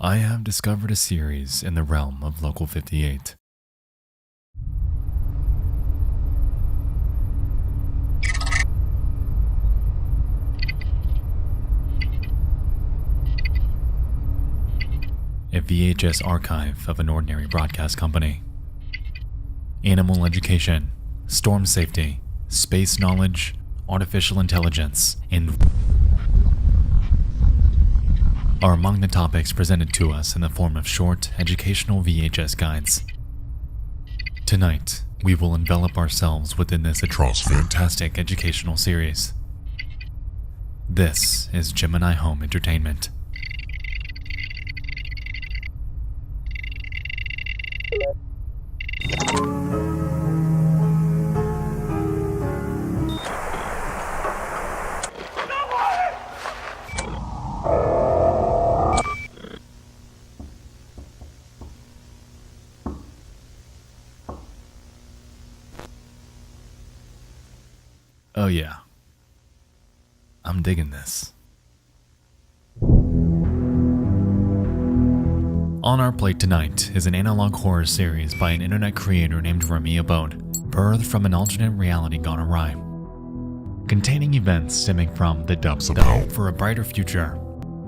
I have discovered a series in the realm of Local 58. A VHS archive of an ordinary broadcast company. Animal education, storm safety, space knowledge, artificial intelligence, and are among the topics presented to us in the form of short, educational VHS guides. Tonight, we will envelop ourselves within this fantastic educational series. This is Gemini Home Entertainment. Oh yeah, I'm digging this. On our plate tonight is an analog horror series by an internet creator named Remy Abode, birthed from an alternate reality gone awry, containing events stemming from the hope for a brighter future.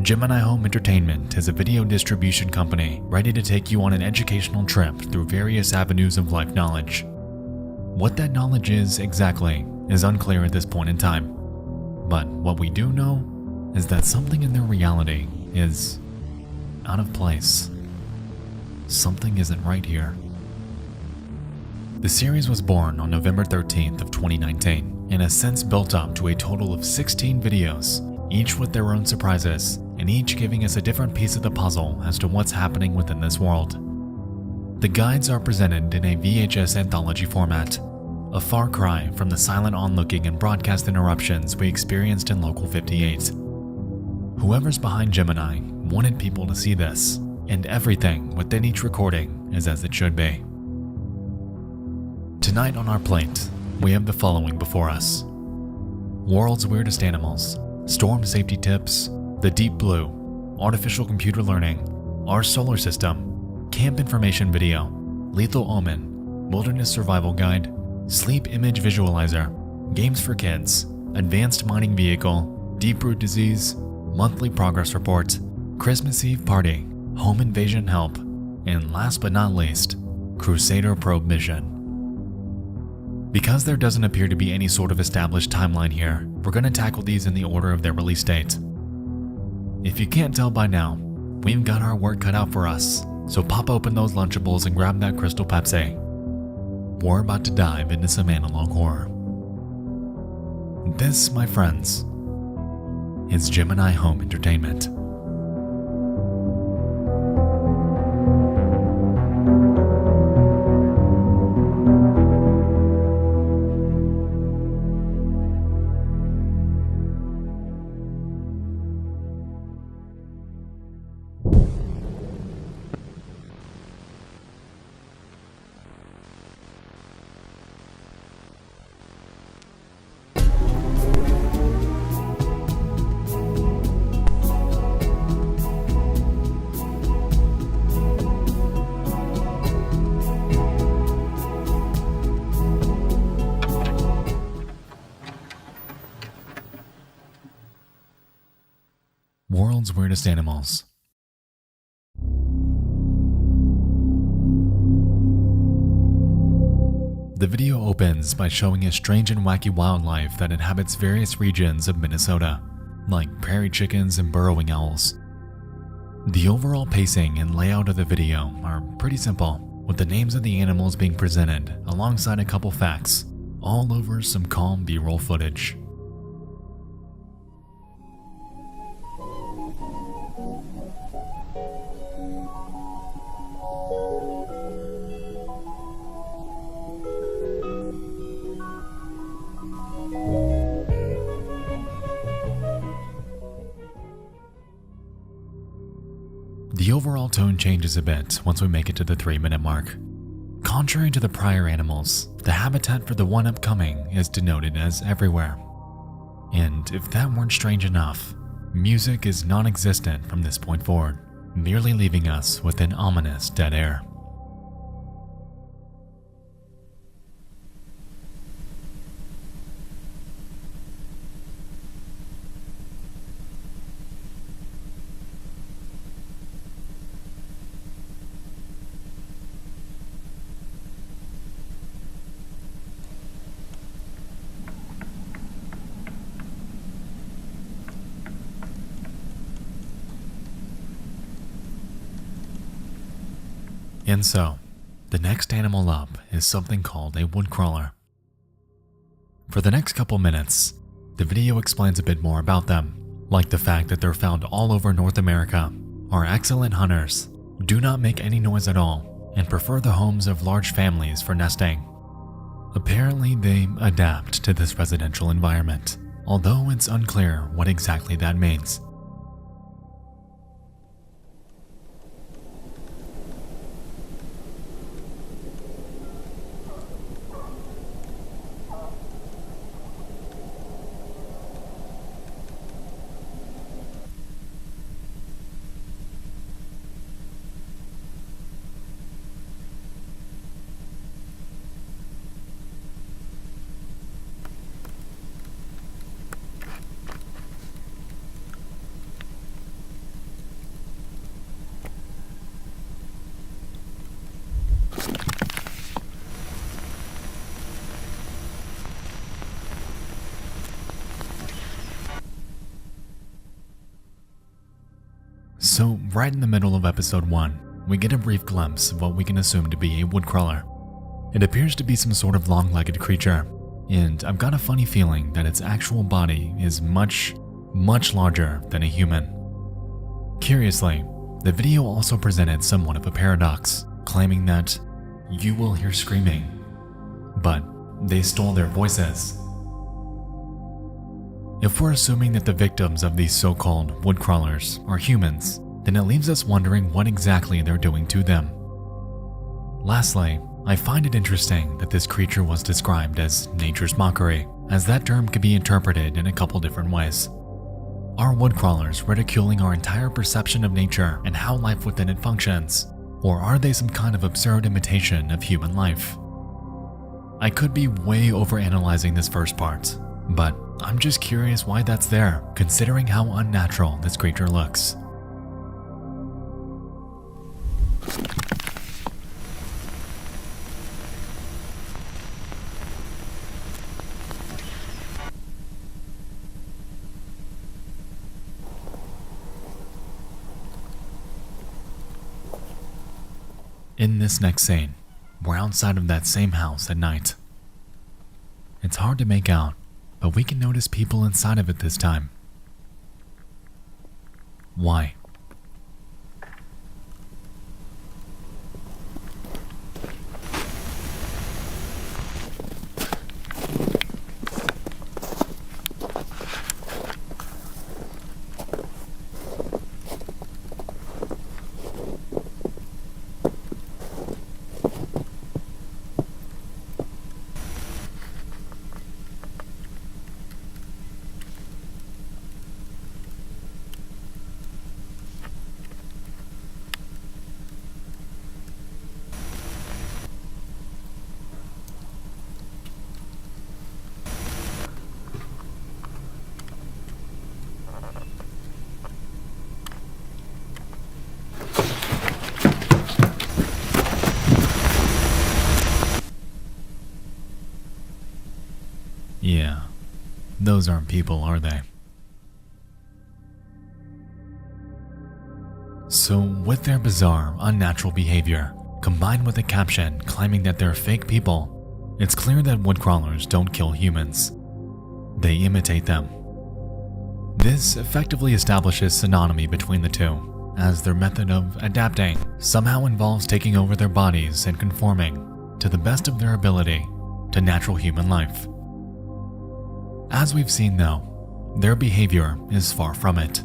Gemini Home Entertainment is a video distribution company ready to take you on an educational trip through various avenues of life knowledge. What that knowledge is exactly is unclear at this point in time, but what we do know is that something in their reality is out of place. Something isn't right here. The series was born on November 13th of 2019 and has since built up to a total of 16 videos, each with their own surprises and each giving us a different piece of the puzzle as to what's happening within this world. The guides are presented in a VHS anthology format, a far cry from the silent onlooking and broadcast interruptions we experienced in Local 58. Whoever's behind Gemini wanted people to see this, and everything within each recording is as it should be. Tonight on our plate, we have the following before us: World's Weirdest Animals, Storm Safety Tips, The Deep Blue, Artificial Computer Learning, Our Solar System, Camp Information Video, Lethal Omen, Wilderness Survival Guide, Sleep Image Visualizer, Games for Kids, Advanced Mining Vehicle, Deep Root Disease, Monthly Progress Report, Christmas Eve Party, Home Invasion Help, and last but not least, Crusader Probe Mission. Because there doesn't appear to be any sort of established timeline here, we're going to tackle these in the order of their release date. If you can't tell by now, we've got our work cut out for us, so pop open those Lunchables and grab that Crystal Pepsi. We're about to dive into some analog horror. This, my friends, is Gemini Home Entertainment. World's Weirdest Animals. The video opens by showing a strange and wacky wildlife that inhabits various regions of Minnesota, like prairie chickens and burrowing owls. The overall pacing and layout of the video are pretty simple, with the names of the animals being presented alongside a couple facts, all over some calm B-roll footage. The overall tone changes a bit once we make it to the 3-minute mark. Contrary to the prior animals, the habitat for the one upcoming is denoted as everywhere. And if that weren't strange enough, music is non-existent from this point forward. merely leaving us with an ominous dead air. And so, the next animal up is something called a woodcrawler. For the next couple minutes, the video explains a bit more about them, like the fact that they're found all over North America, are excellent hunters, do not make any noise at all, and prefer the homes of large families for nesting. Apparently, they adapt to this residential environment, although it's unclear what exactly that means. So, right in the middle of episode 1, we get a brief glimpse of what we can assume to be a woodcrawler. It appears to be some sort of long-legged creature, and I've got a funny feeling that its actual body is much larger than a human. Curiously, the video also presented somewhat of a paradox, claiming that you will hear screaming, but they stole their voices. If we're assuming that the victims of these so-called woodcrawlers are humans, then it leaves us wondering what exactly they're doing to them. Lastly, I find it interesting that this creature was described as nature's mockery, as that term could be interpreted in a couple different ways. Are woodcrawlers ridiculing our entire perception of nature and how life within it functions? Or are they some kind of absurd imitation of human life? I could be way overanalyzing this first part, but I'm just curious why that's there, considering how unnatural this creature looks. In this next scene, we're outside of that same house at night. It's hard to make out, but we can notice people inside of it this time. Why? Yeah, those aren't people, are they? So, with their bizarre, unnatural behavior, combined with a caption claiming that they're fake people, it's clear that woodcrawlers don't kill humans. They imitate them. This effectively establishes synonymy between the two, as their method of adapting somehow involves taking over their bodies and conforming, to the best of their ability, to natural human life. As we've seen though, their behavior is far from it.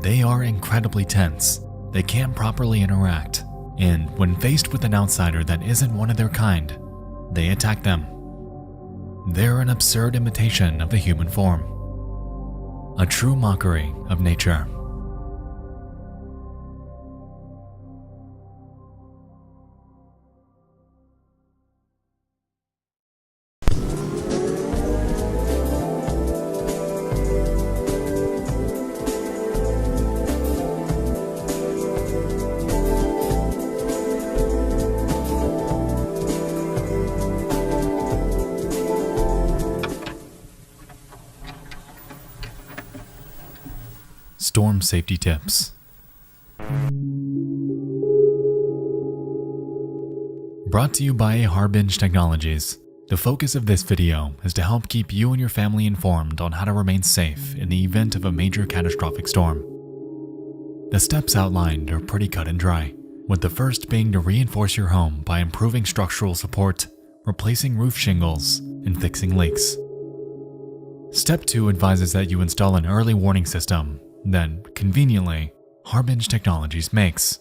They are incredibly tense, they can't properly interact, and when faced with an outsider that isn't one of their kind, they attack them. They're an absurd imitation of the human form, a true mockery of nature. Storm Safety Tips. Brought to you by Harbinge Technologies. The focus of this video is to help keep you and your family informed on how to remain safe in the event of a major catastrophic storm. The steps outlined are pretty cut and dry, with the first being to reinforce your home by improving structural support, replacing roof shingles, and fixing leaks. Step 2 advises that you install an early warning system that, conveniently, Harbinge Technologies makes.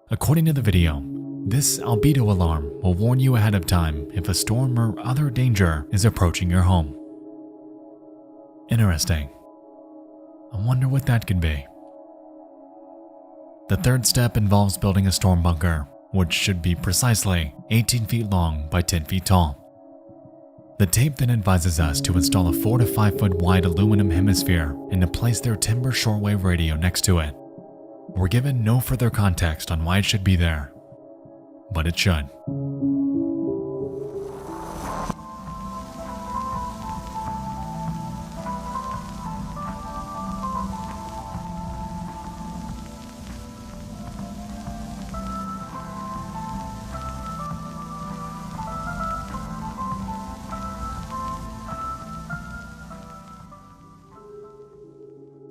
According to the video, this albedo alarm will warn you ahead of time if a storm or other danger is approaching your home. Interesting. I wonder what that could be. The third step involves building a storm bunker, which should be precisely 18 feet long by 10 feet tall. The tape then advises us to install a 4 to 5 foot wide aluminum hemisphere and to place their timber shortwave radio next to it. We're given no further context on why it should be there, but it should.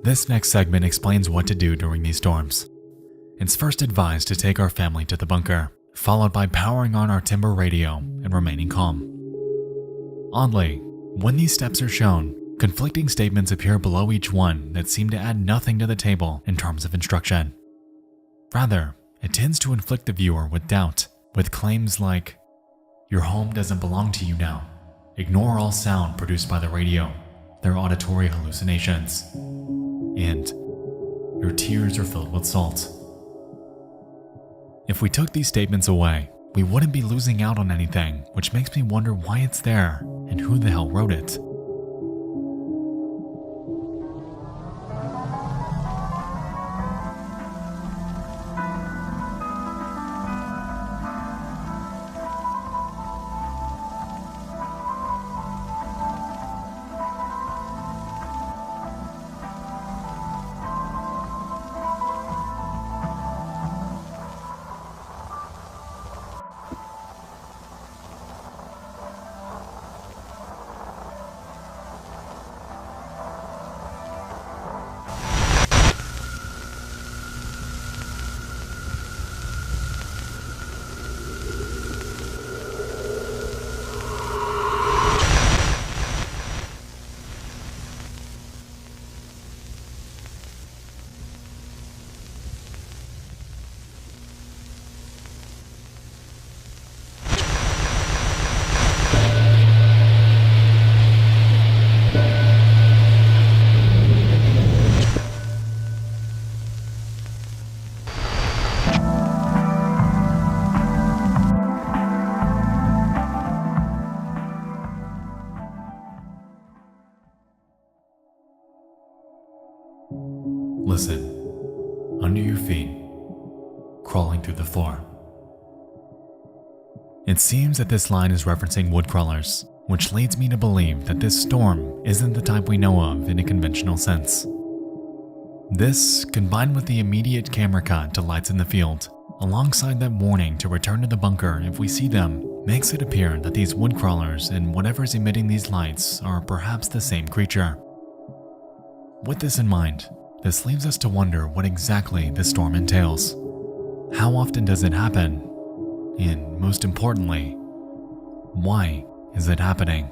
This next segment explains what to do during these storms. It's first advised to take our family to the bunker, followed by powering on our timber radio and remaining calm. Oddly, when these steps are shown, conflicting statements appear below each one that seem to add nothing to the table in terms of instruction. Rather, it tends to inflict the viewer with doubt, with claims like, "Your home doesn't belong to you now. Ignore all sound produced by the radio. They're auditory hallucinations." And "Your tears are filled with salt." If we took these statements away, we wouldn't be losing out on anything, which makes me wonder why it's there and who the hell wrote it. Listen, under your feet, crawling through the floor. It seems that this line is referencing wood crawlers, which leads me to believe that this storm isn't the type we know of in a conventional sense. This, combined with the immediate camera cut to lights in the field, alongside that warning to return to the bunker if we see them, makes it appear that these wood crawlers and whatever's emitting these lights are perhaps the same creature. With this in mind, this leaves us to wonder what exactly this storm entails. How often does it happen? And most importantly, why is it happening?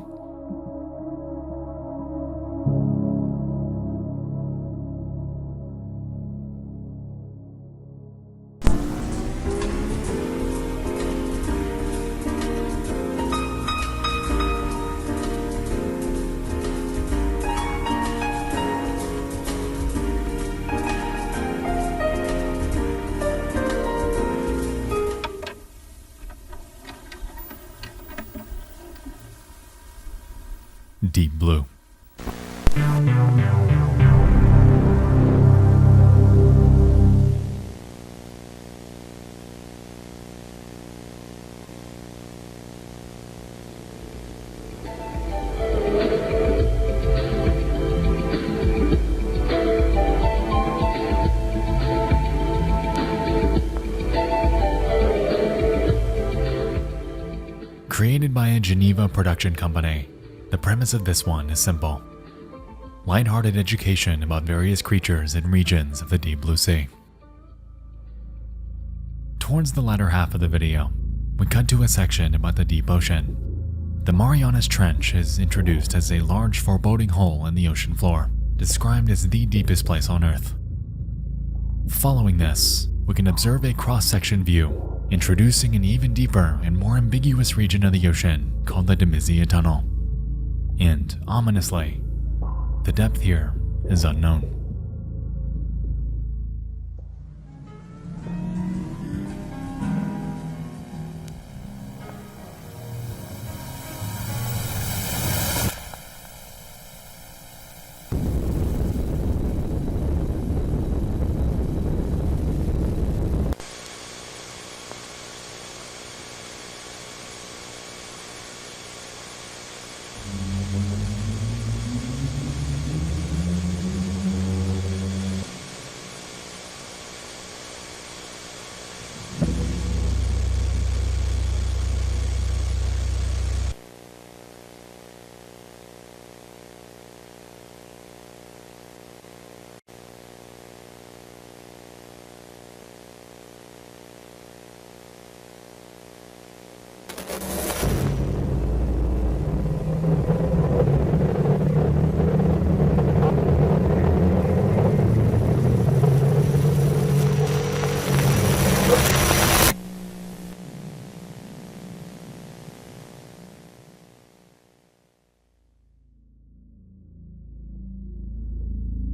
Deep blue. Created by a Geneva production company, the premise of this one is simple. Lighthearted education about various creatures and regions of the deep blue sea. Towards the latter half of the video, we cut to a section about the deep ocean. The Marianas Trench is introduced as a large foreboding hole in the ocean floor, described as the deepest place on Earth. Following this, we can observe a cross-section view, introducing an even deeper and more ambiguous region of the ocean called the Demizia Tunnel. And, ominously, the depth here is unknown.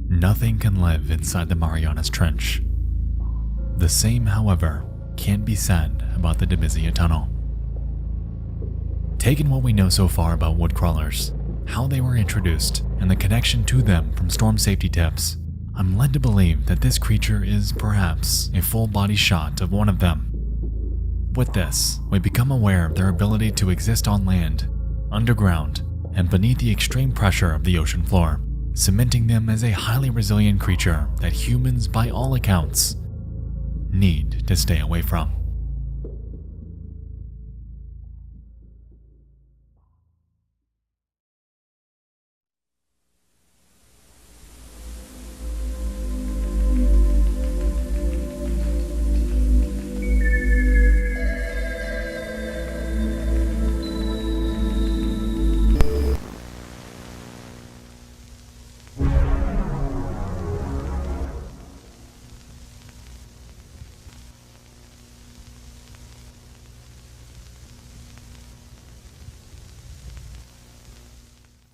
Nothing can live inside the Marianas Trench. The same, however, can't be said about the Demizia Tunnel. Taking what we know so far about woodcrawlers, how they were introduced, and the connection to them from storm safety tips, I'm led to believe that this creature is perhaps a full-body shot of one of them. With this, we become aware of their ability to exist on land, underground, and beneath the extreme pressure of the ocean floor, cementing them as a highly resilient creature that humans, by all accounts, need to stay away from.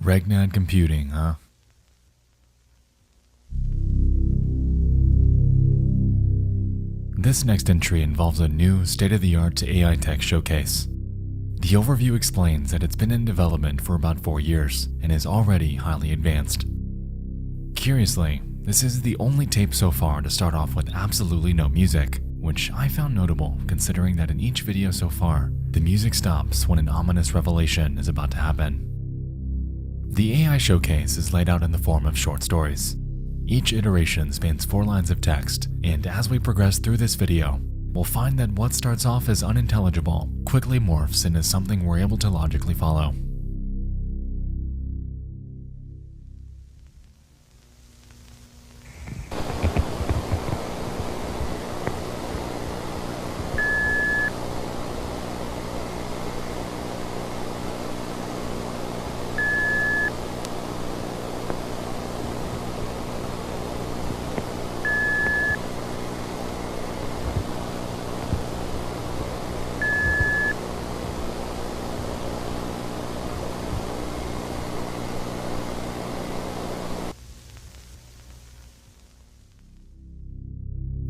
Regnad computing, huh? This next entry involves a new state-of-the-art AI tech showcase. The overview explains that it's been in development for about 4 years and is already highly advanced. Curiously, this is the only tape so far to start off with absolutely no music, which I found notable considering that in each video so far, the music stops when an ominous revelation is about to happen. The AI showcase is laid out in the form of short stories. Each iteration spans 4 lines of text, and as we progress through this video, we'll find that what starts off as unintelligible quickly morphs into something we're able to logically follow.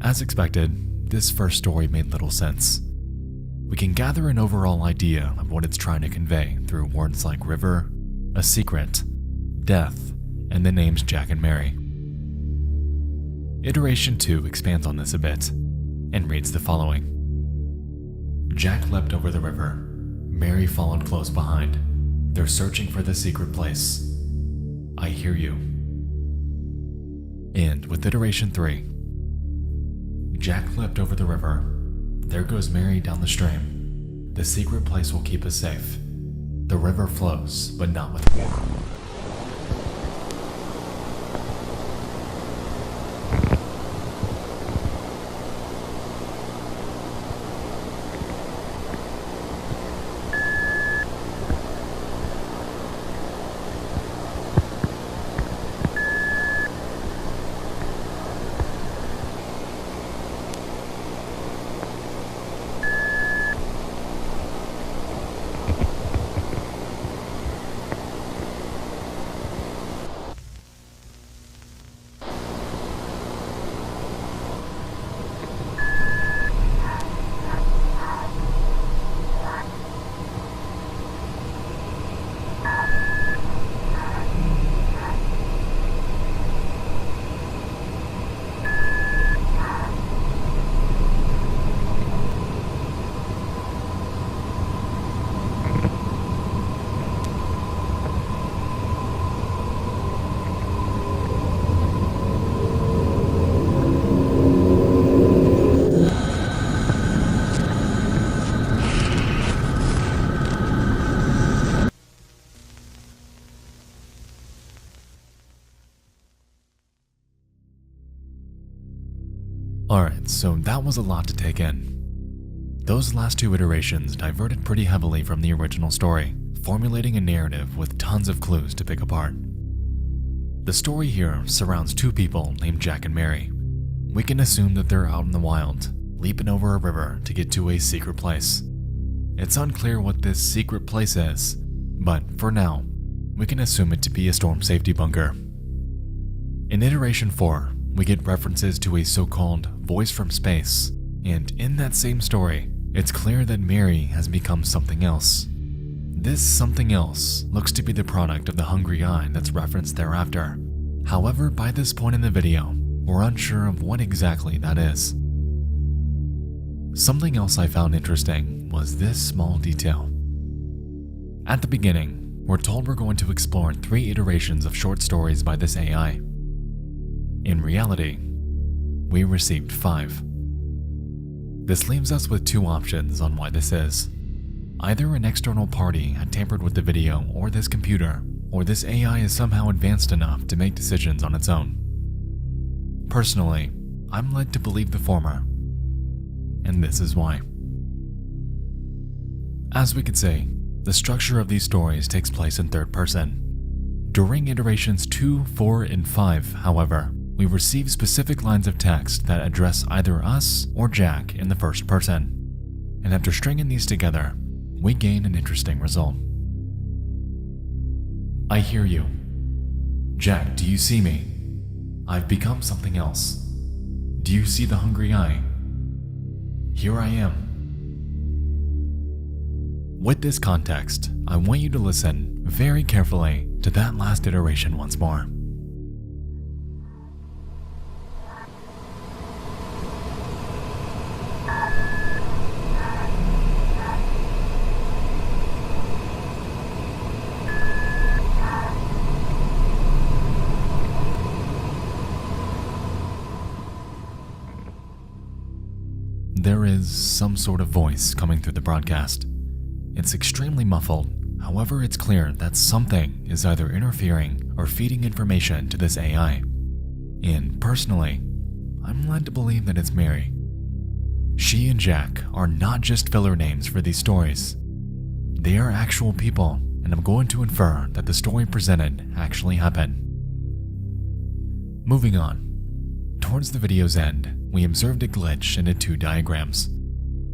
As expected, this first story made little sense. We can gather an overall idea of what it's trying to convey through words like river, a secret, death, and the names Jack and Mary. Iteration 2 expands on this a bit and reads the following. Jack leapt over the river. Mary followed close behind. They're searching for the secret place. I hear you. And with Iteration 3, Jack leapt over the river. There goes Mary down the stream. The secret place will keep us safe. The river flows, but not with water. Alright, so that was a lot to take in. Those last two iterations diverted pretty heavily from the original story, formulating a narrative with tons of clues to pick apart. The story here surrounds two people named Jack and Mary. We can assume that they're out in the wild, leaping over a river to get to a secret place. It's unclear what this secret place is, but for now, we can assume it to be a storm safety bunker. In iteration 4, we get references to a so-called voice from space, and in that same story, it's clear that Mary has become something else. This something else looks to be the product of the hungry eye that's referenced thereafter. However, by this point in the video, we're unsure of what exactly that is. Something else I found interesting was this small detail. At the beginning, we're told we're going to explore 3 iterations of short stories by this AI. In reality, we received 5. This leaves us with 2 options on why this is. Either an external party had tampered with the video or this computer, or this AI is somehow advanced enough to make decisions on its own. Personally, I'm led to believe the former, and this is why. As we could see, the structure of these stories takes place in third person. During iterations 2, 4, and 5, however, we receive specific lines of text that address either us or Jack in the first person. And after stringing these together, we gain an interesting result. I hear you. Jack, do you see me? I've become something else. Do you see the hungry eye? Here I am. With this context, I want you to listen very carefully to that last iteration once more. There is some sort of voice coming through the broadcast. It's extremely muffled, however it's clear that something is either interfering or feeding information to this AI. And personally, I'm led to believe that it's Mary. She and Jack are not just filler names for these stories. They are actual people, and I'm going to infer that the story presented actually happened. Moving on. Towards the video's end, we observed a glitch in the 2 diagrams.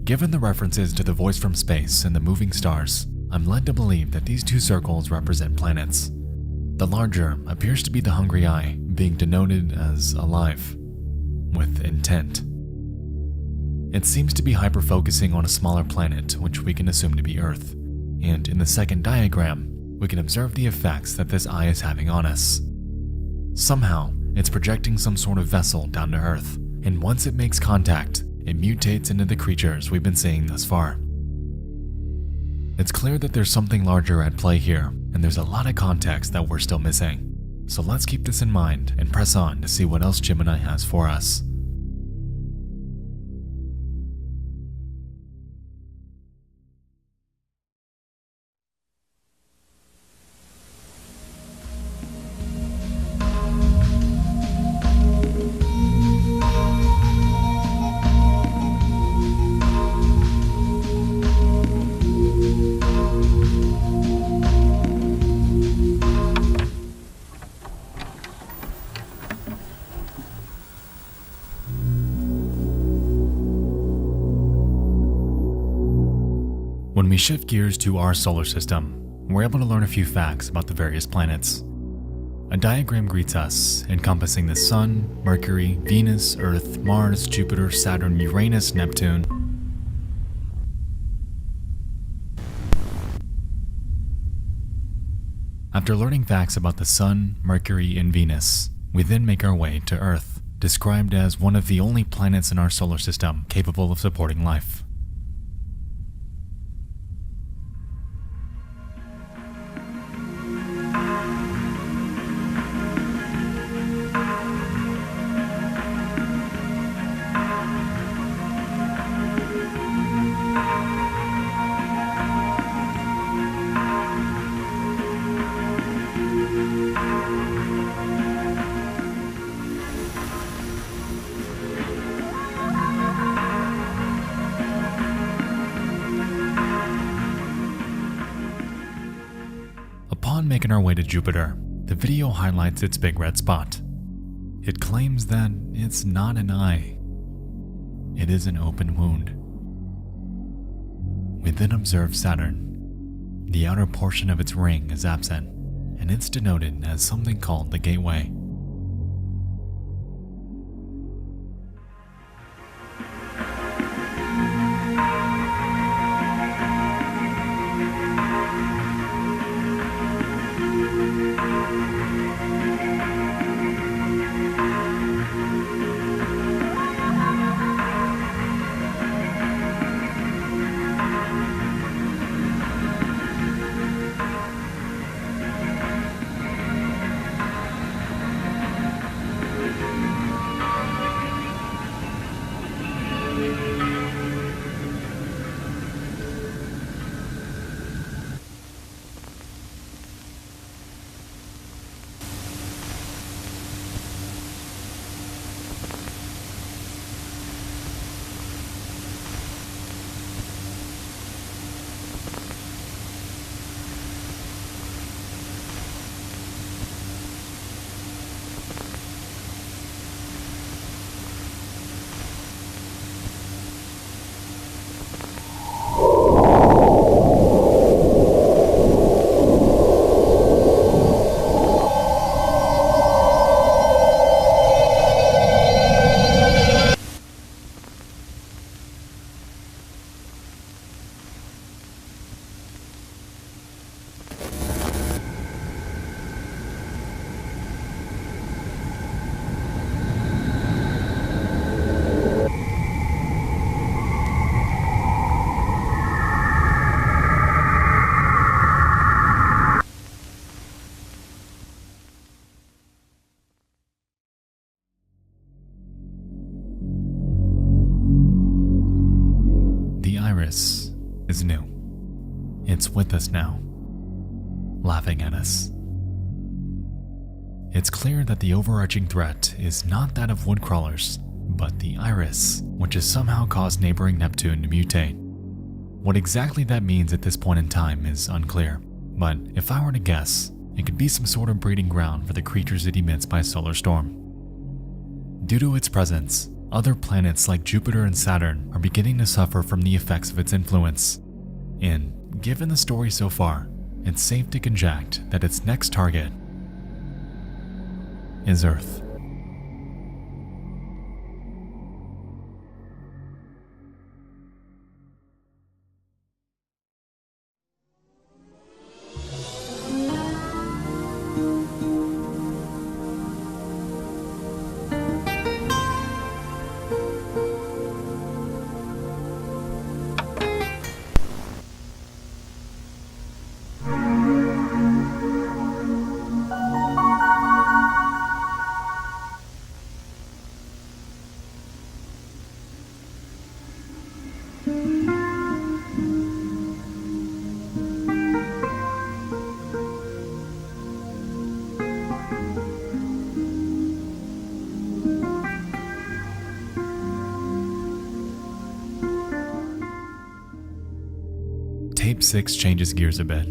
Given the references to the voice from space and the moving stars, I'm led to believe that these 2 circles represent planets. The larger appears to be the hungry eye, being denoted as alive, with intent. It seems to be hyper-focusing on a smaller planet, which we can assume to be Earth, and in the second diagram, we can observe the effects that this eye is having on us. Somehow, it's projecting some sort of vessel down to Earth, and once it makes contact, it mutates into the creatures we've been seeing thus far. It's clear that there's something larger at play here, and there's a lot of context that we're still missing. So let's keep this in mind and press on to see what else Gemini has for us. When we shift gears to our solar system, we're able to learn a few facts about the various planets. A diagram greets us, encompassing the Sun, Mercury, Venus, Earth, Mars, Jupiter, Saturn, Uranus, Neptune. After learning facts about the Sun, Mercury, and Venus, we then make our way to Earth, described as one of the only planets in our solar system capable of supporting life. Upon making our way to Jupiter, the video highlights its big red spot. It claims that it's not an eye. It is an open wound. We then observe Saturn. The outer portion of its ring is absent, and it's denoted as something called the Gateway. Iris is new. It's with us now, laughing at us. It's clear that the overarching threat is not that of woodcrawlers, but the Iris, which has somehow caused neighboring Neptune to mutate. What exactly that means at this point in time is unclear, but if I were to guess, it could be some sort of breeding ground for the creatures it emits by solar storm. Due to its presence, other planets like Jupiter and Saturn are beginning to suffer from the effects of its influence. And given the story so far, it's safe to conject that its next target is Earth. Tape 6 changes gears a bit.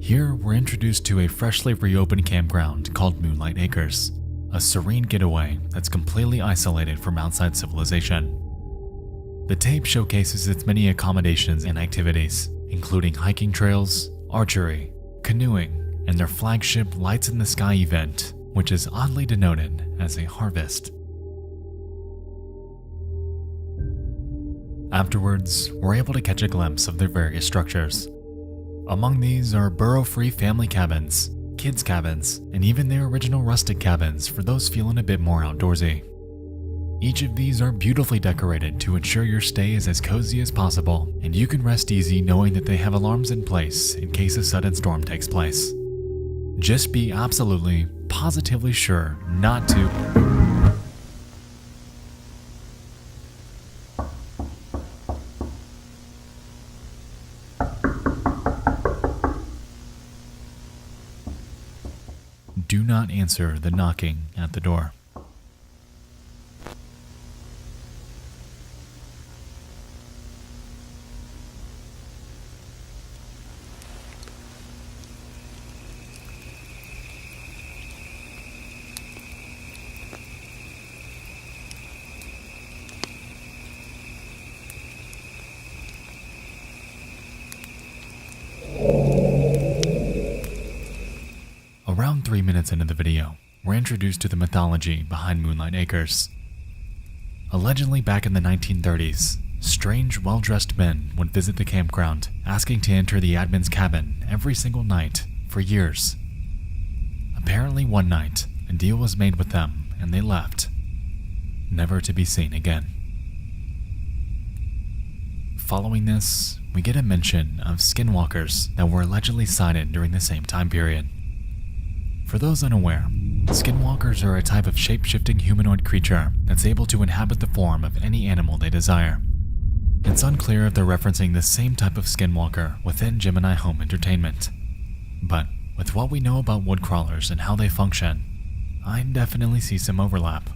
Here, we're introduced to a freshly reopened campground called Moonlight Acres, a serene getaway that's completely isolated from outside civilization. The tape showcases its many accommodations and activities, including hiking trails, archery, canoeing, and their flagship Lights in the Sky event, which is oddly denoted as a harvest. Afterwards, we're able to catch a glimpse of their various structures. Among these are burrow-free family cabins, kids' cabins, and even their original rustic cabins for those feeling a bit more outdoorsy. Each of these are beautifully decorated to ensure your stay is as cozy as possible, and you can rest easy knowing that they have alarms in place in case a sudden storm takes place. Just be absolutely, positively sure not to. Do not answer the knocking at the door. Around 3 minutes into the video, we're introduced to the mythology behind Moonlight Acres. Allegedly back in the 1930s, strange, well-dressed men would visit the campground, asking to enter the admin's cabin every single night for years. Apparently one night, a deal was made with them and they left, never to be seen again. Following this, we get a mention of skinwalkers that were allegedly sighted during the same time period. For those unaware, skinwalkers are a type of shape-shifting humanoid creature that's able to inhabit the form of any animal they desire. It's unclear if they're referencing the same type of skinwalker within Gemini Home Entertainment. But with what we know about woodcrawlers and how they function, I definitely see some overlap.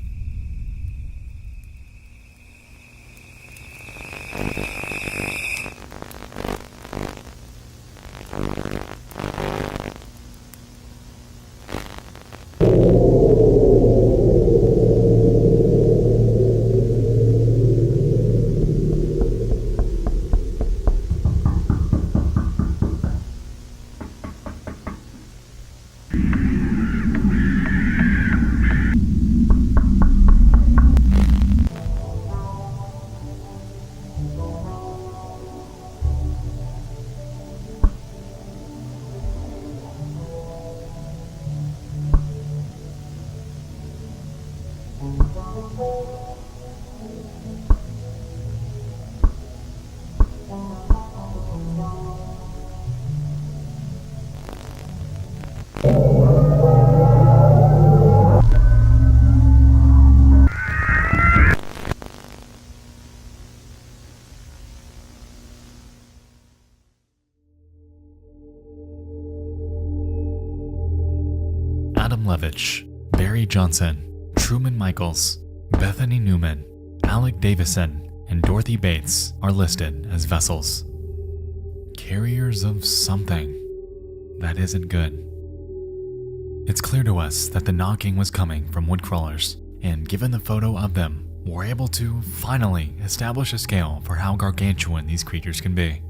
Adam Levitch, Barry Johnson, Truman Michaels, Bethany Newman, Alec Davison, and Dorothy Bates are listed as vessels. Carriers of something that isn't good. It's clear to us that the knocking was coming from woodcrawlers, and given the photo of them, we're able to finally establish a scale for how gargantuan these creatures can be.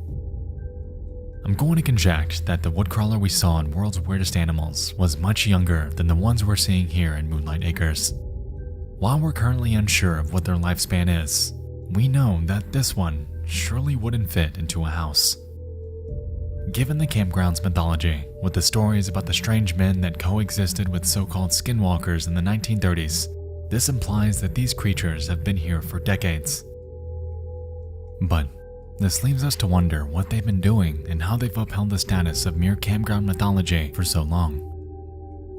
I'm going to conject that the woodcrawler we saw in World's Weirdest Animals was much younger than the ones we're seeing here in Moonlight Acres. While we're currently unsure of what their lifespan is, we know that this one surely wouldn't fit into a house. Given the campground's mythology, with the stories about the strange men that coexisted with so-called skinwalkers in the 1930s, this implies that these creatures have been here for decades. But this leaves us to wonder what they've been doing and how they've upheld the status of mere campground mythology for so long.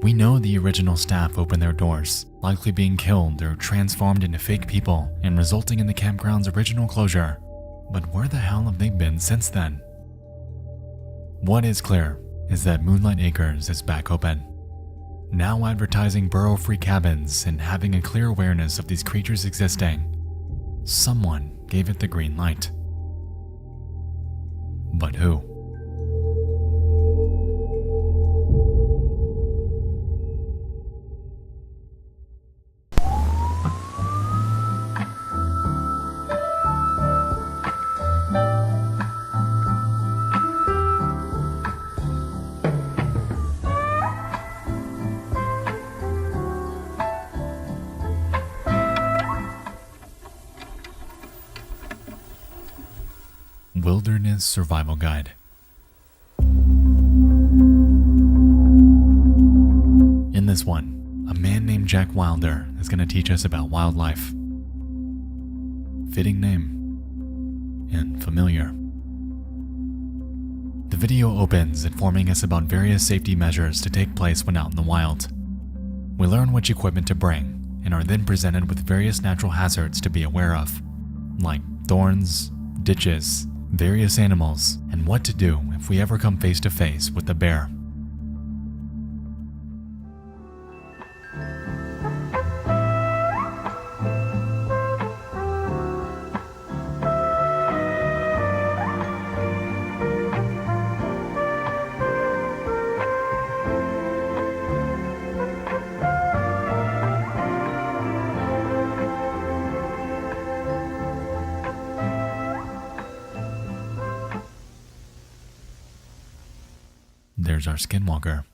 We know the original staff opened their doors, likely being killed or transformed into fake people and resulting in the campground's original closure. But where the hell have they been since then? What is clear is that Moonlight Acres is back open, now advertising burrow-free cabins and having a clear awareness of these creatures existing. Someone gave it the green light. But who? Wilderness Survival Guide. In this one, a man named Jack Wilder is going to teach us about wildlife. Fitting name and familiar. The video opens informing us about various safety measures to take place when out in the wild. We learn which equipment to bring and are then presented with various natural hazards to be aware of, like thorns, ditches, various animals, and what to do if we ever come face to face with a bear. There's our skinwalker.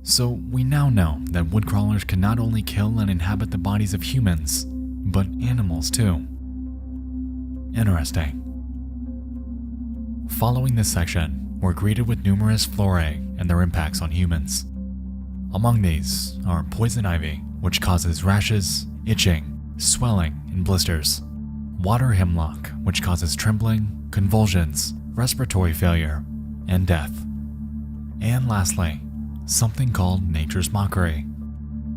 So we now know that woodcrawlers can not only kill and inhabit the bodies of humans, but animals too. Interesting. Following this section, we're greeted with numerous flora and their impacts on humans. Among these are poison ivy, which causes rashes, itching, swelling, and blisters. Water hemlock, which causes trembling, convulsions, respiratory failure, and death. And lastly, something called nature's mockery.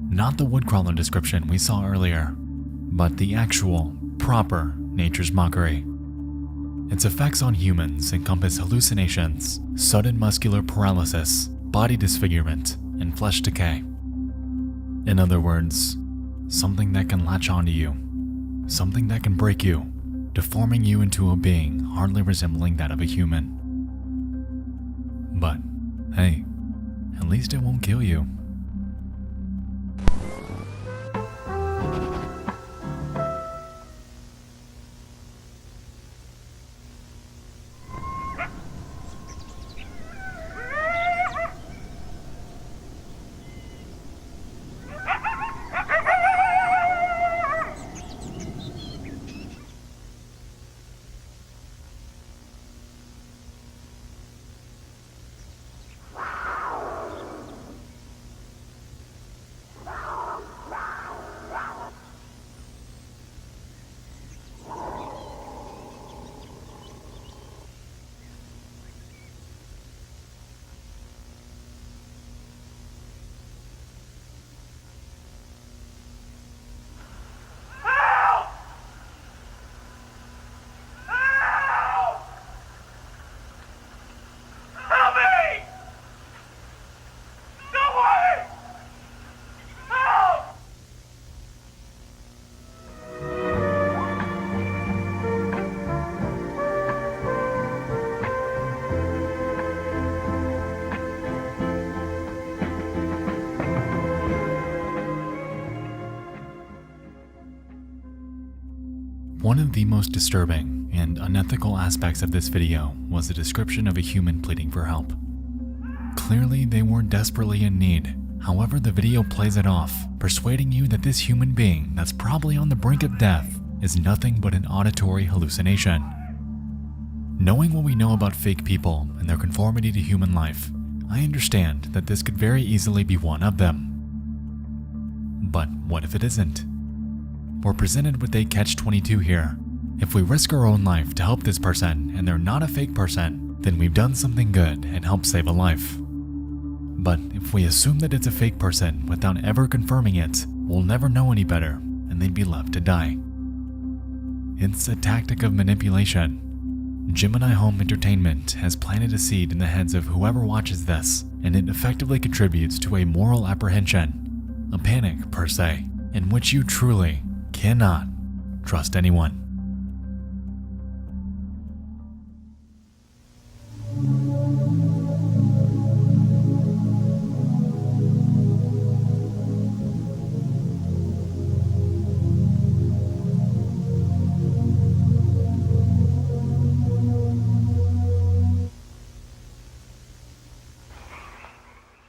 Not the woodcrawler description we saw earlier, but the actual, proper nature's mockery. Its effects on humans encompass hallucinations, sudden muscular paralysis, body disfigurement, and flesh decay. In other words, something that can latch onto you, something that can break you, deforming you into a being hardly resembling that of a human. But, hey, at least it won't kill you. One of the most disturbing and unethical aspects of this video was the description of a human pleading for help. Clearly, they were desperately in need. However, the video plays it off, persuading you that this human being that's probably on the brink of death is nothing but an auditory hallucination. Knowing what we know about fake people and their conformity to human life, I understand that this could very easily be one of them. But what if it isn't? We're presented with a catch-22 here. If we risk our own life to help this person and they're not a fake person, then we've done something good and helped save a life. But if we assume that it's a fake person without ever confirming it, we'll never know any better and they'd be left to die. It's a tactic of manipulation. Gemini Home Entertainment has planted a seed in the heads of whoever watches this, and it effectively contributes to a moral apprehension, a panic per se, in which you truly cannot trust anyone.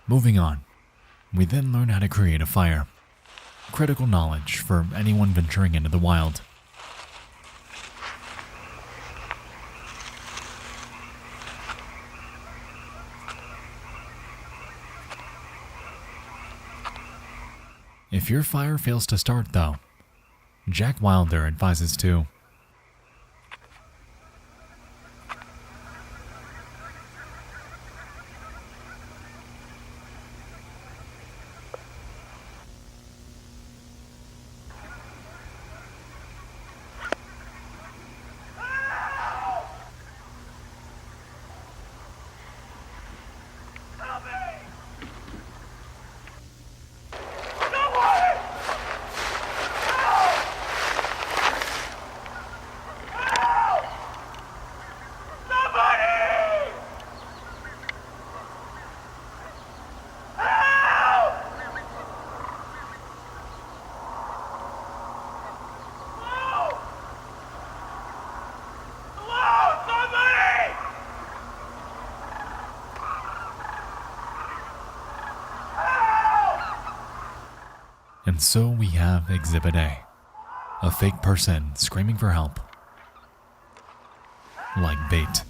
Moving on, we then learn how to create a fire. Critical knowledge for anyone venturing into the wild. If your fire fails to start though, Jack Wilder advises to And so we have Exhibit a fake person screaming for help. Like bait.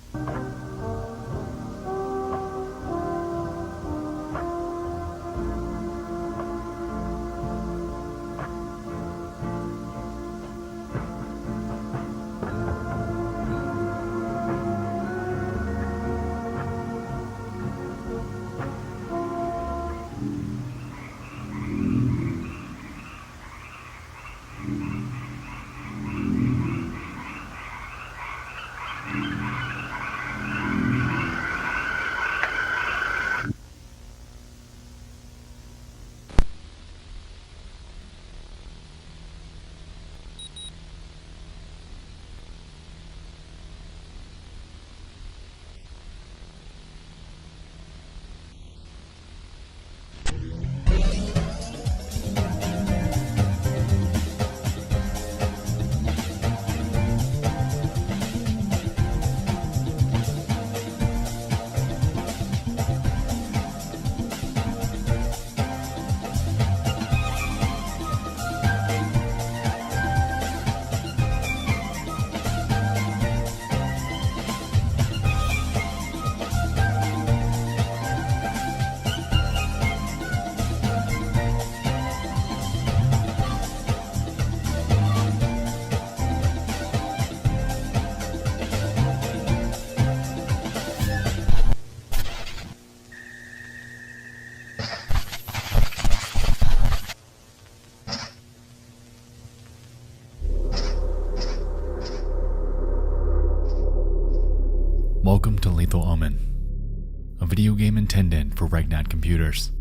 Welcome to Lethal Omen, a video game intended for Regnat computers.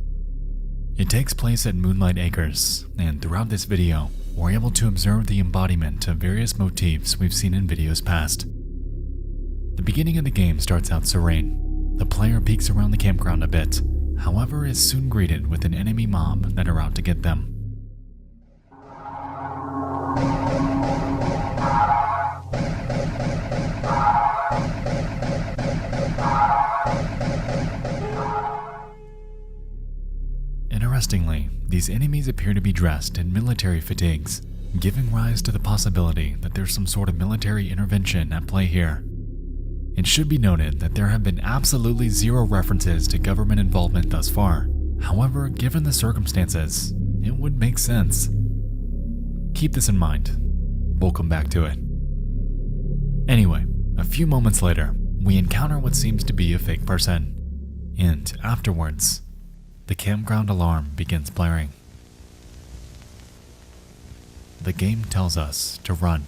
It takes place at Moonlight Acres, and throughout this video, we're able to observe the embodiment of various motifs we've seen in videos past. The beginning of the game starts out serene. The player peeks around the campground a bit, however is soon greeted with an enemy mob that are out to get them. Interestingly, these enemies appear to be dressed in military fatigues, giving rise to the possibility that there's some sort of military intervention at play here. It should be noted that there have been absolutely zero references to government involvement thus far. However, given the circumstances, it would make sense. Keep this in mind. We'll come back to it. Anyway, a few moments later, we encounter what seems to be a fake person, and afterwards, the campground alarm begins blaring. The game tells us to run.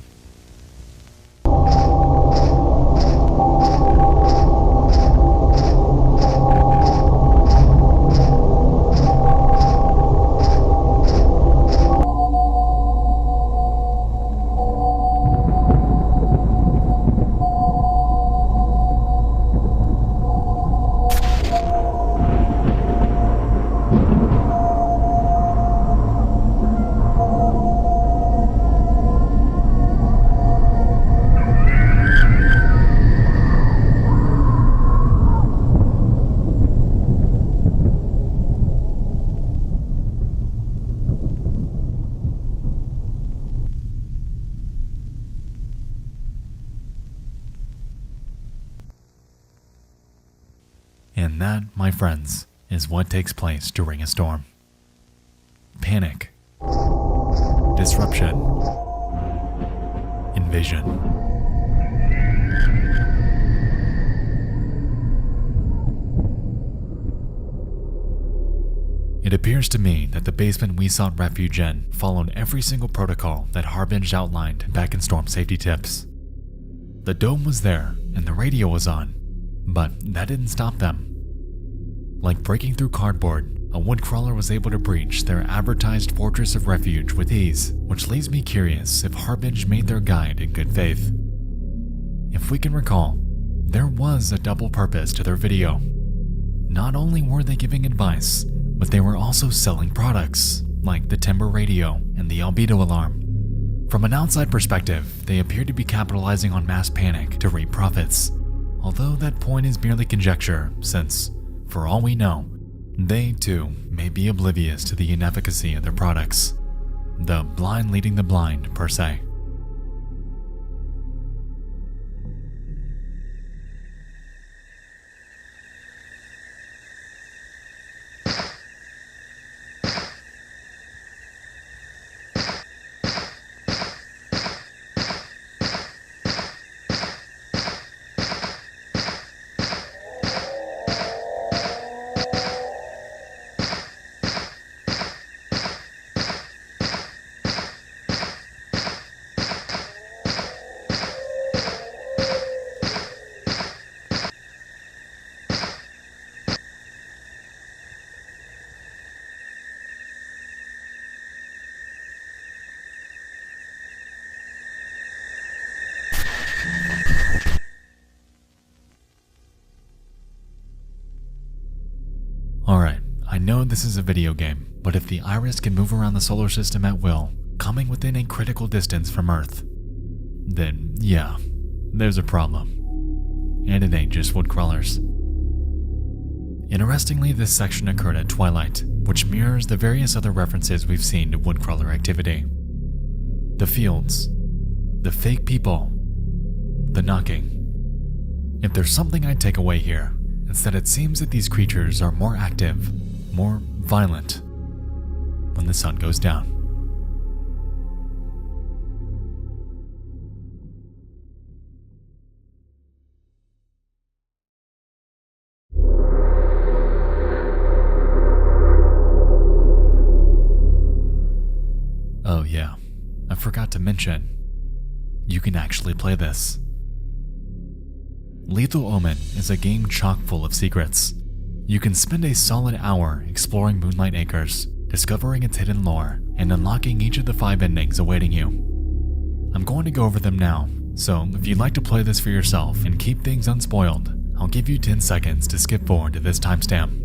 And that, my friends, is what takes place during a storm. Panic disruption, invasion. It appears to me that the basement we sought refuge in followed every single protocol that Harbinge outlined back in Storm Safety Tips. The dome was there and the radio was on, but that didn't stop them. Like breaking through cardboard, a woodcrawler was able to breach their advertised fortress of refuge with ease, which leaves me curious if Harbinge made their guide in good faith. If we can recall, there was a double purpose to their video. Not only were they giving advice, but they were also selling products, like the timber radio and the albedo alarm. From an outside perspective, they appear to be capitalizing on mass panic to reap profits, although that point is merely conjecture since, for all we know, they too may be oblivious to the inefficacy of their products. The blind leading the blind, per se. Alright, I know this is a video game, but if the Iris can move around the solar system at will, coming within a critical distance from Earth, then yeah, there's a problem. And it ain't just woodcrawlers. Interestingly, this section occurred at twilight, which mirrors the various other references we've seen to woodcrawler activity. The fields, the fake people, the knocking. If there's something I take away here, it's that it seems that these creatures are more active, more violent, when the sun goes down. Oh yeah, I forgot to mention, you can actually play this. Lethal Omen is a game chock full of secrets. You can spend a solid hour exploring Moonlight Acres, discovering its hidden lore, and unlocking each of the 5 endings awaiting you. I'm going to go over them now, so if you'd like to play this for yourself and keep things unspoiled, I'll give you 10 seconds to skip forward to this timestamp.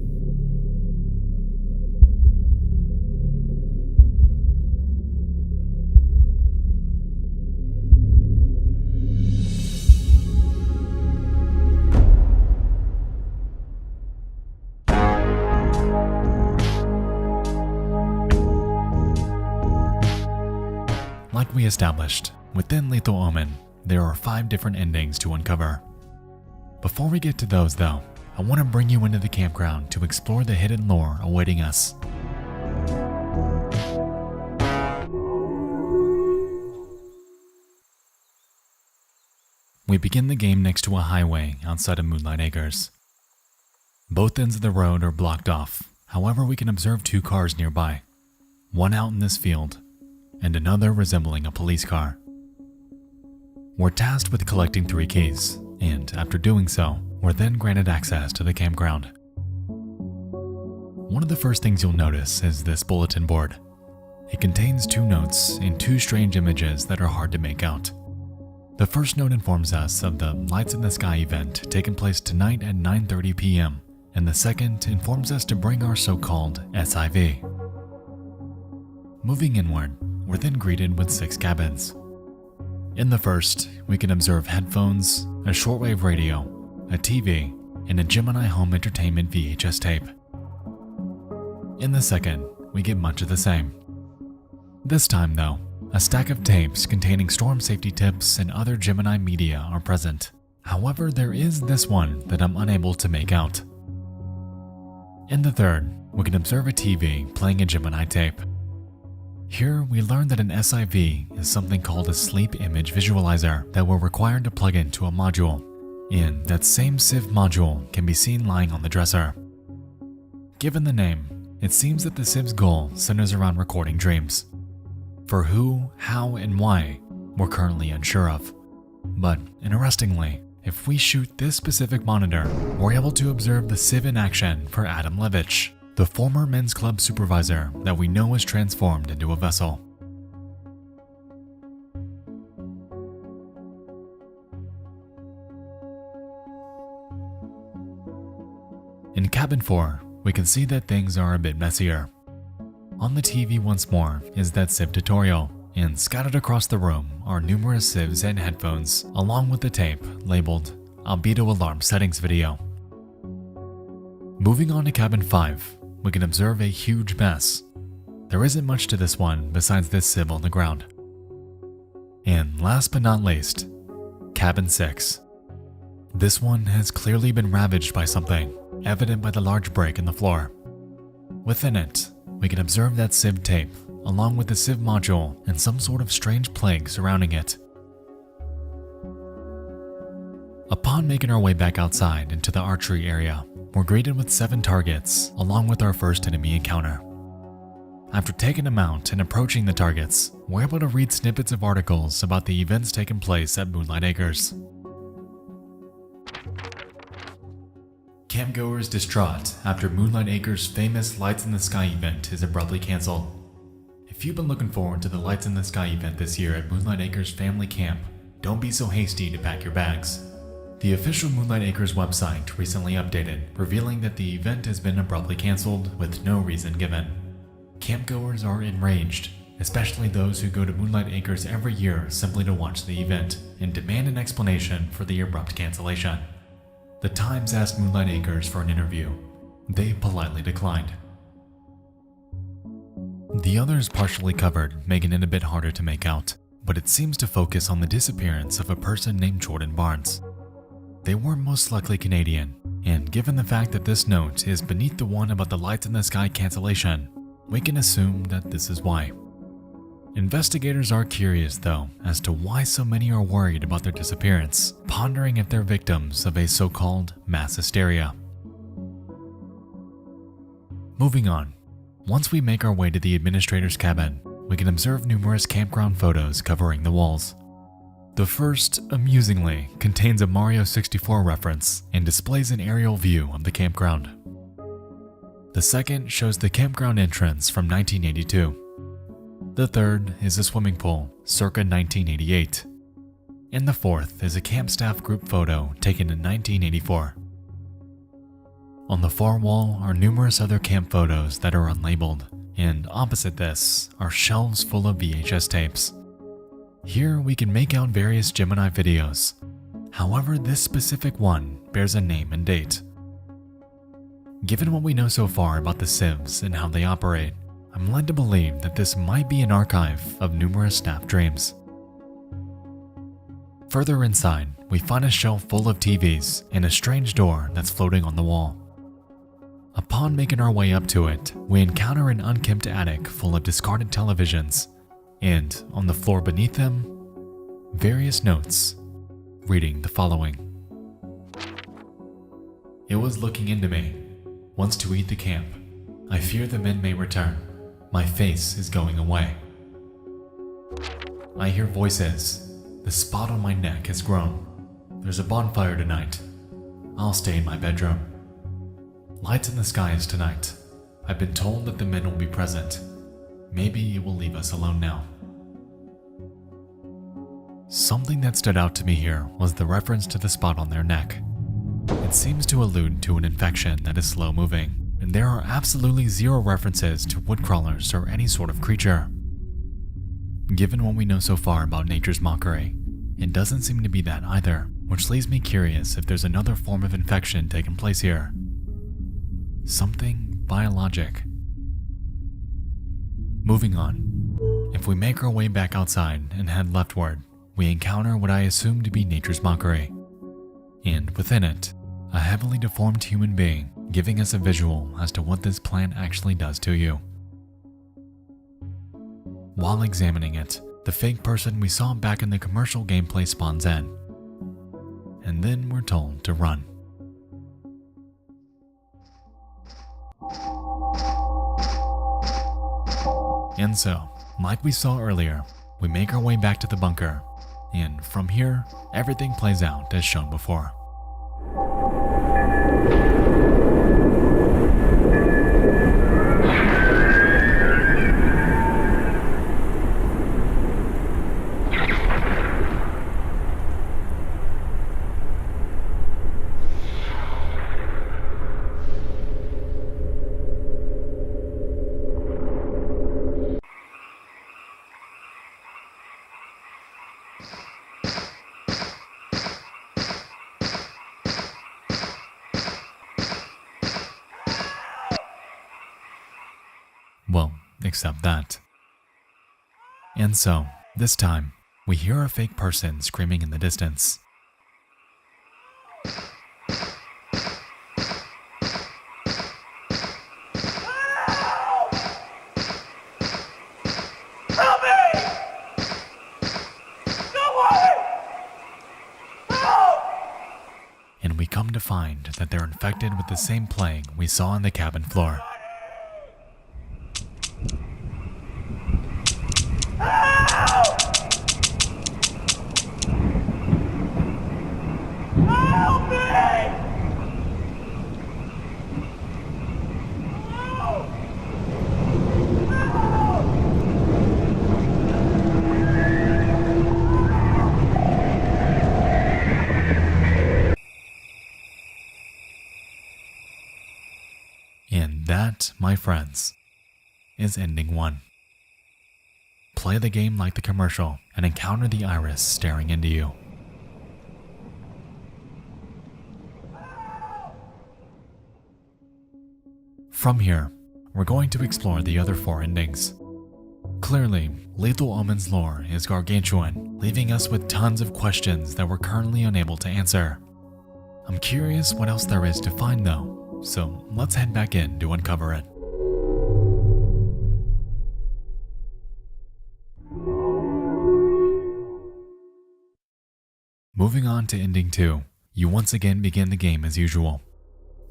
Like we established, within Lethal Omen, there are 5 different endings to uncover. Before we get to those though, I want to bring you into the campground to explore the hidden lore awaiting us. We begin the game next to a highway outside of Moonlight Acres. Both ends of the road are blocked off, however we can observe 2 cars nearby, one out in this field, and another resembling a police car. We're tasked with collecting 3 keys, and after doing so, we're then granted access to the campground. One of the first things you'll notice is this bulletin board. It contains 2 notes and 2 strange images that are hard to make out. The first note informs us of the Lights in the Sky event taking place tonight at 9:30 p.m., and the second informs us to bring our so-called SIV. Moving inward, we're then greeted with 6 cabins. In the first, we can observe headphones, a shortwave radio, a TV, and a Gemini home entertainment VHS tape. In the second, we get much of the same. This time though, a stack of tapes containing storm safety tips and other Gemini media are present. However, there is this one that I'm unable to make out. In the third, we can observe a TV playing a Gemini tape. Here, we learn that an SIV is something called a sleep image visualizer that we're required to plug into a module, and that same Civ module can be seen lying on the dresser. Given the name, it seems that the Civ's goal centers around recording dreams. For who, how, and why, we're currently unsure of. But interestingly, if we shoot this specific monitor, we're able to observe the Civ in action for Adam Levitch, the former men's club supervisor that we know was transformed into a vessel. In cabin 4, we can see that things are a bit messier. On the TV once more is that Civ tutorial, and scattered across the room are numerous Civs and headphones, along with the tape labeled Albedo Alarm Settings Video. Moving on to cabin 5, we can observe a huge mess. There isn't much to this one besides this Civ on the ground. And last but not least, cabin 6. This one has clearly been ravaged by something, evident by the large break in the floor. Within it, we can observe that Civ tape, along with the Civ module and some sort of strange plague surrounding it. Upon making our way back outside into the archery area, we're greeted with 7 targets, along with our first enemy encounter. After taking them out and approaching the targets, we're able to read snippets of articles about the events taking place at Moonlight Acres. Campgoers distraught after Moonlight Acres' famous Lights in the Sky event is abruptly cancelled. If you've been looking forward to the Lights in the Sky event this year at Moonlight Acres Family Camp, don't be so hasty to pack your bags. The official Moonlight Acres website recently updated, revealing that the event has been abruptly cancelled with no reason given. Campgoers are enraged, especially those who go to Moonlight Acres every year simply to watch the event, and demand an explanation for the abrupt cancellation. The Times asked Moonlight Acres for an interview. They politely declined. The others partially covered, making it a bit harder to make out, but it seems to focus on the disappearance of a person named Jordan Barnes. They were most likely Canadian, and given the fact that this note is beneath the one about the Lights in the Sky cancellation, we can assume that this is why. Investigators are curious though as to why so many are worried about their disappearance, pondering if they're victims of a so-called mass hysteria. Moving on, once we make our way to the administrator's cabin, we can observe numerous campground photos covering the walls. The first, amusingly, contains a Mario 64 reference and displays an aerial view of the campground. The second shows the campground entrance from 1982. The third is a swimming pool, circa 1988. And the fourth is a camp staff group photo taken in 1984. On the far wall are numerous other camp photos that are unlabeled, and opposite this are shelves full of VHS tapes. Here we can make out various Gemini videos. However, this specific one bears a name and date. Given what we know so far about the Civs and how they operate, I'm led to believe that this might be an archive of numerous staff dreams. Further inside, we find a shelf full of TVs and a strange door that's floating on the wall. Upon making our way up to it, we encounter an unkempt attic full of discarded televisions, and on the floor beneath them, various notes, reading the following. It was looking into me. Wants to eat the camp. I fear the men may return. My face is going away. I hear voices. The spot on my neck has grown. There's a bonfire tonight. I'll stay in my bedroom. Lights in the skies tonight. I've been told that the men will be present. Maybe it will leave us alone now. Something that stood out to me here was the reference to the spot on their neck. It seems to allude to an infection that is slow moving, and there are absolutely zero references to woodcrawlers or any sort of creature. Given what we know so far about nature's mockery, it doesn't seem to be that either, which leaves me curious if there's another form of infection taking place here. Something biologic. Moving on, if we make our way back outside and head leftward, we encounter what I assume to be nature's mockery, and within it, a heavily deformed human being giving us a visual as to what this plant actually does to you. While examining it, the fake person we saw back in the commercial gameplay spawns in. And then we're told to run. And so, like we saw earlier, we make our way back to the bunker, and from here, everything plays out as shown before. Well, except that. And so, this time, we hear a fake person screaming in the distance. Help me! No way! Help! And we come to find that they're infected with the same plague we saw on the cabin floor. Help me! Help! And that, my friends, is ending 1. Play the game like the commercial and encounter the iris staring into you. From here, we're going to explore the other 4 endings. Clearly, Lethal Omen's lore is gargantuan, leaving us with tons of questions that we're currently unable to answer. I'm curious what else there is to find though, so let's head back in to uncover it. Moving on to ending 2, you once again begin the game as usual.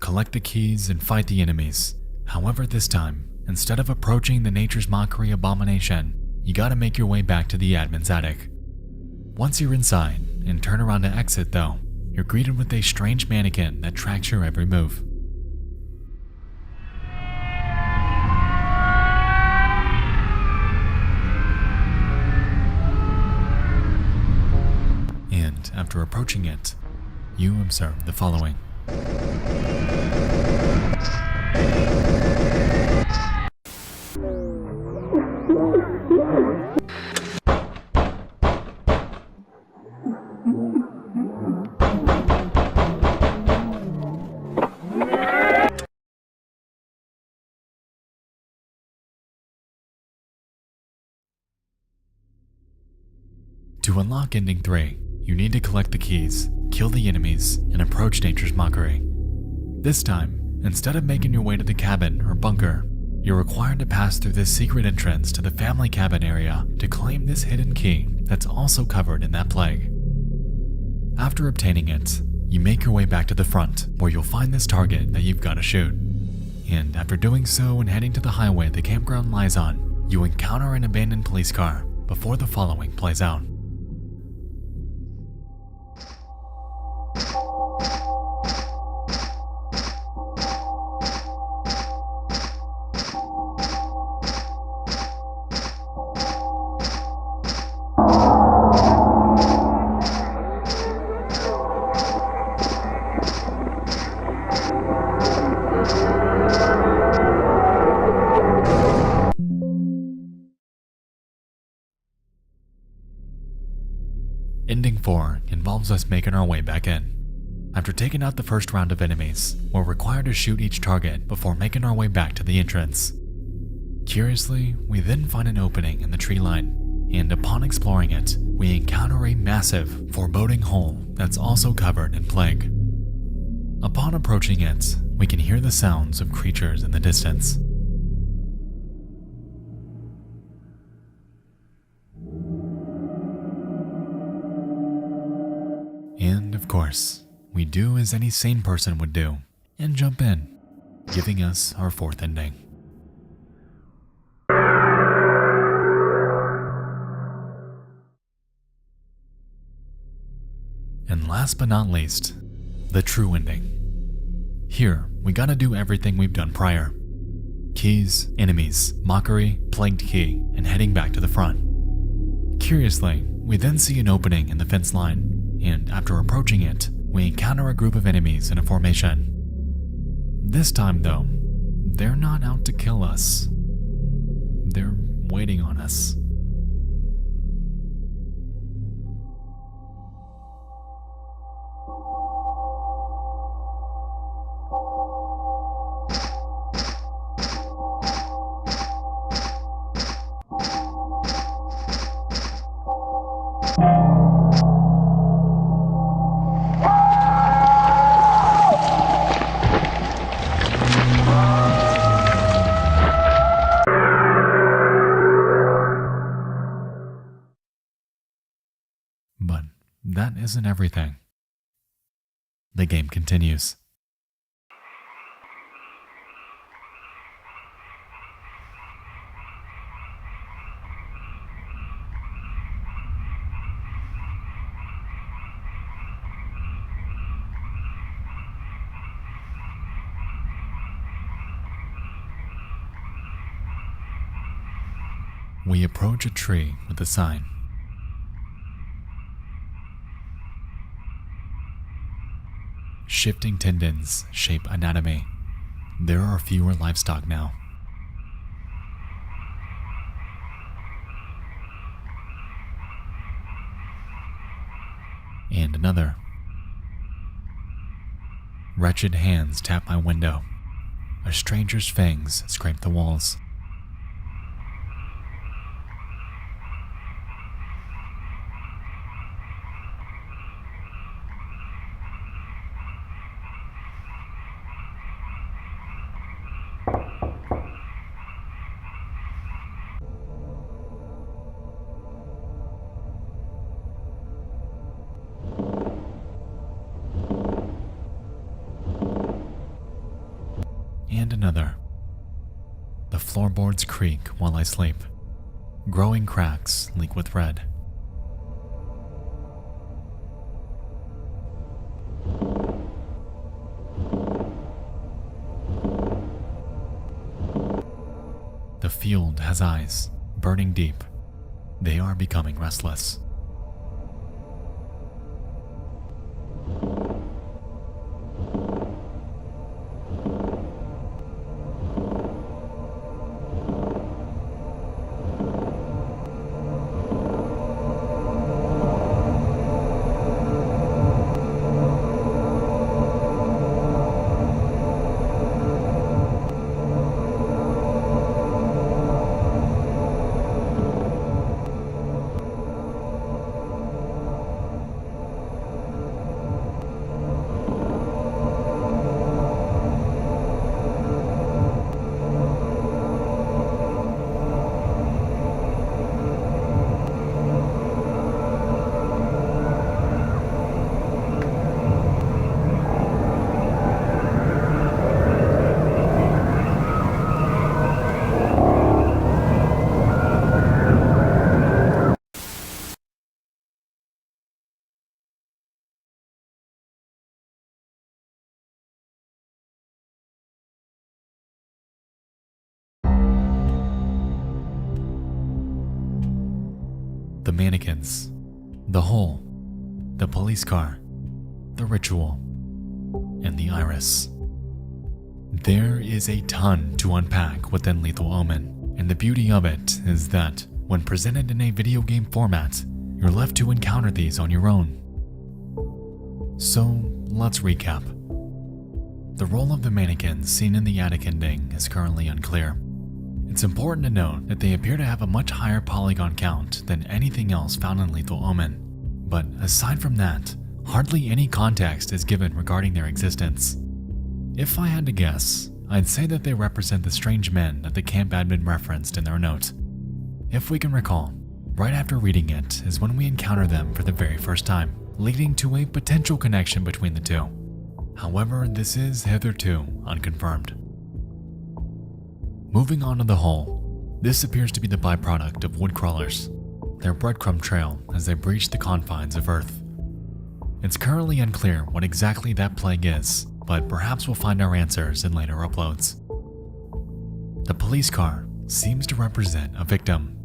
Collect the keys and fight the enemies. However, this time, instead of approaching the Nature's Mockery abomination, you gotta make your way back to the admin's attic. Once you're inside and turn around to exit though, you're greeted with a strange mannequin that tracks your every move. And after approaching it, you observe the following. To unlock ending 3, you need to collect the keys, kill the enemies, and approach Nature's Mockery. This time, instead of making your way to the cabin or bunker, you're required to pass through this secret entrance to the family cabin area to claim this hidden key that's also covered in that plague. After obtaining it, you make your way back to the front where you'll find this target that you've got to shoot. And after doing so and heading to the highway the campground lies on, you encounter an abandoned police car before the following plays out. Ending 4 involves us making our way back in. After taking out the first round of enemies, we're required to shoot each target before making our way back to the entrance. Curiously, we then find an opening in the tree line, and upon exploring it, we encounter a massive, foreboding hole that's also covered in plague. Upon approaching it, we can hear the sounds of creatures in the distance. And of course, we do as any sane person would do and jump in, giving us our fourth ending. And last but not least, the true ending. Here, we gotta do everything we've done prior. Keys, enemies, mockery, plagued key, and heading back to the front. Curiously, we then see an opening in the fence line, and after approaching it, we encounter a group of enemies in a formation. This time though, they're not out to kill us. They're waiting on us. But that isn't everything. The game continues. We approach a tree with a sign. Shifting tendons shape anatomy. There are fewer livestock now. And another. Wretched hands tap my window. A stranger's fangs scrape the walls. And another. The floorboards creak while I sleep. Growing cracks leak with red. The field has eyes, burning deep. They are becoming restless. The mannequins, the hole, the police car, the ritual, and the iris. There is a ton to unpack within Lethal Omen, and the beauty of it is that when presented in a video game format, you're left to encounter these on your own. So let's recap. The role of the mannequins seen in the attic ending is currently unclear. It's important to note that they appear to have a much higher polygon count than anything else found in Lethal Omen, but aside from that, hardly any context is given regarding their existence. If I had to guess, I'd say that they represent the strange men that the camp admin referenced in their note. If we can recall, right after reading it is when we encounter them for the very first time, leading to a potential connection between the two. However, this is hitherto unconfirmed. Moving on to the hole, this appears to be the byproduct of woodcrawlers, their breadcrumb trail as they breach the confines of Earth. It's currently unclear what exactly that plague is, but perhaps we'll find our answers in later uploads. The police car seems to represent a victim.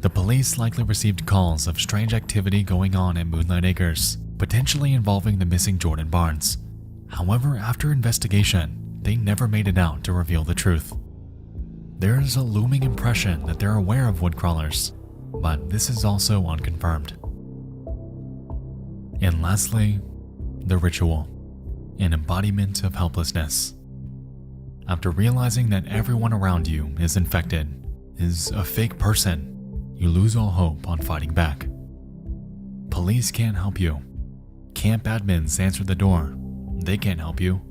The police likely received calls of strange activity going on at Moonlight Acres, potentially involving the missing Jordan Barnes. However, after investigation, they never made it out to reveal the truth. There is a looming impression that they're aware of woodcrawlers, but this is also unconfirmed. And lastly, the ritual, an embodiment of helplessness. After realizing that everyone around you is infected, is a fake person, you lose all hope on fighting back. Police can't help you. Camp admins answer the door. They can't help you.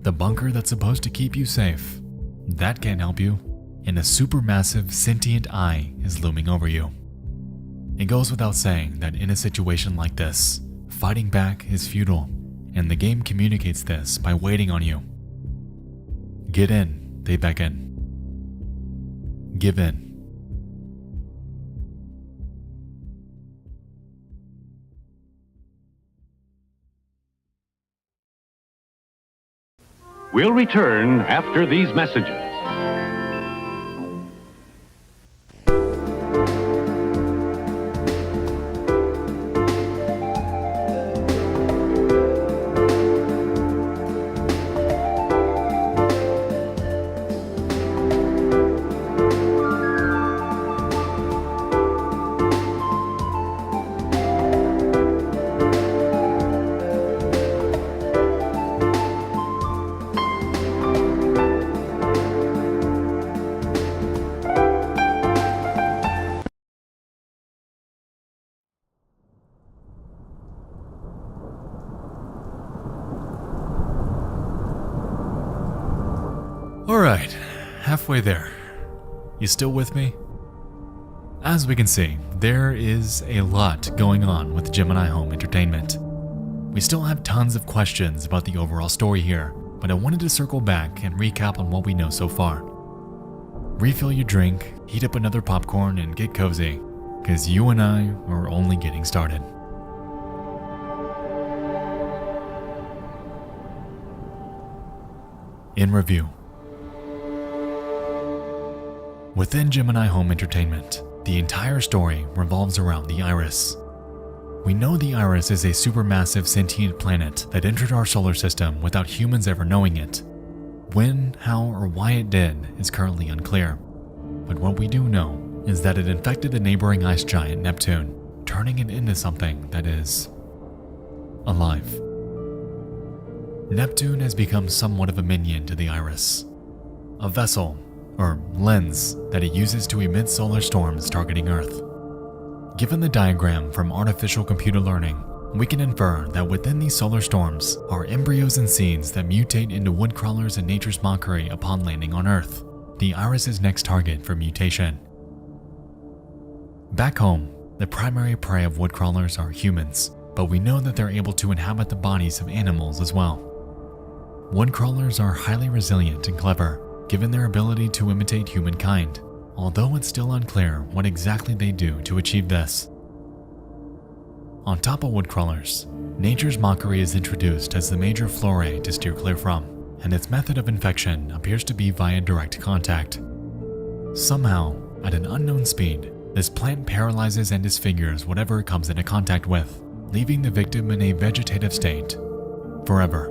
The bunker that's supposed to keep you safe, that can't help you. And a supermassive sentient eye is looming over you. It goes without saying that in a situation like this, fighting back is futile, and the game communicates this by waiting on you. Get in, they beckon. Give in. We'll return after these messages. Alright, halfway there. You still with me? As we can see, there is a lot going on with Gemini Home Entertainment. We still have tons of questions about the overall story here, but I wanted to circle back and recap on what we know so far. Refill your drink, heat up another popcorn, and get cozy, because you and I are only getting started. In review. Within Gemini Home Entertainment, the entire story revolves around the Iris. We know the Iris is a supermassive sentient planet that entered our solar system without humans ever knowing it. When, how, or why it did is currently unclear. But what we do know is that it infected the neighboring ice giant Neptune, turning it into something that is alive. Neptune has become somewhat of a minion to the Iris, a vessel or lens that it uses to emit solar storms targeting Earth. Given the diagram from artificial computer learning, we can infer that within these solar storms are embryos and seeds that mutate into woodcrawlers in nature's mockery upon landing on Earth, the Iris's next target for mutation. Back home, the primary prey of woodcrawlers are humans, but we know that they're able to inhabit the bodies of animals as well. Woodcrawlers are highly resilient and clever, given their ability to imitate humankind, although it's still unclear what exactly they do to achieve this. On top of woodcrawlers, nature's mockery is introduced as the major flora to steer clear from, and its method of infection appears to be via direct contact. Somehow, at an unknown speed, this plant paralyzes and disfigures whatever it comes into contact with, leaving the victim in a vegetative state forever.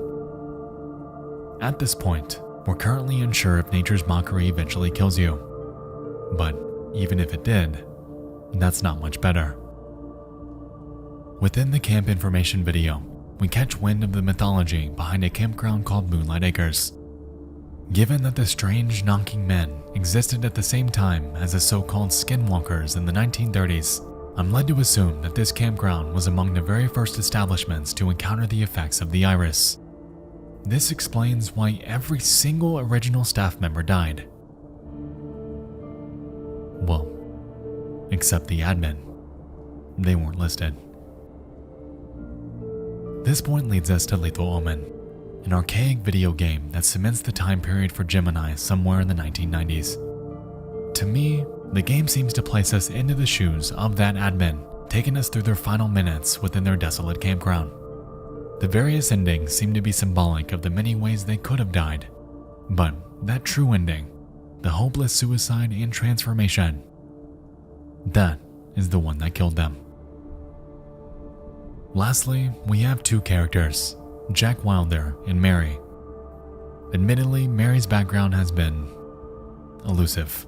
At this point, we're currently unsure if nature's mockery eventually kills you. But even if it did, that's not much better. Within the camp information video, we catch wind of the mythology behind a campground called Moonlight Acres. Given that the strange knocking men existed at the same time as the so-called skinwalkers in the 1930s, I'm led to assume that this campground was among the very first establishments to encounter the effects of the Iris. This explains why every single original staff member died. Well, except the admin. They weren't listed. This point leads us to Lethal Omen, an archaic video game that cements the time period for Gemini somewhere in the 1990s. To me, the game seems to place us into the shoes of that admin, taking us through their final minutes within their desolate campground. The various endings seem to be symbolic of the many ways they could have died, but that true ending, the hopeless suicide and transformation, that is the one that killed them. Lastly, we have two characters, Jack Wilder and Mary. Admittedly, Mary's background has been elusive.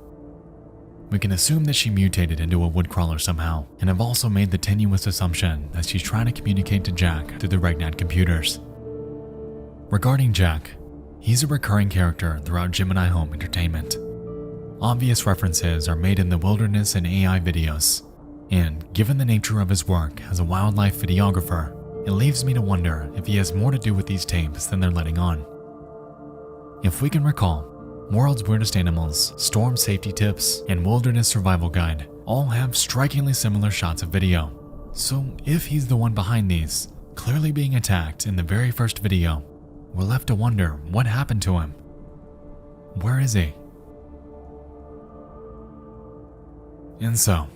We can assume that she mutated into a woodcrawler somehow, and have also made the tenuous assumption that she's trying to communicate to Jack through the Regnat computers. Regarding Jack, he's a recurring character throughout Gemini Home Entertainment. Obvious references are made in the wilderness and AI videos, and given the nature of his work as a wildlife videographer, it leaves me to wonder if he has more to do with these tapes than they're letting on. If we can recall, World's Weirdest Animals, Storm Safety Tips, and Wilderness Survival Guide all have strikingly similar shots of video. So if he's the one behind these, clearly being attacked in the very first video, we're left to wonder what happened to him. Where is he? And so,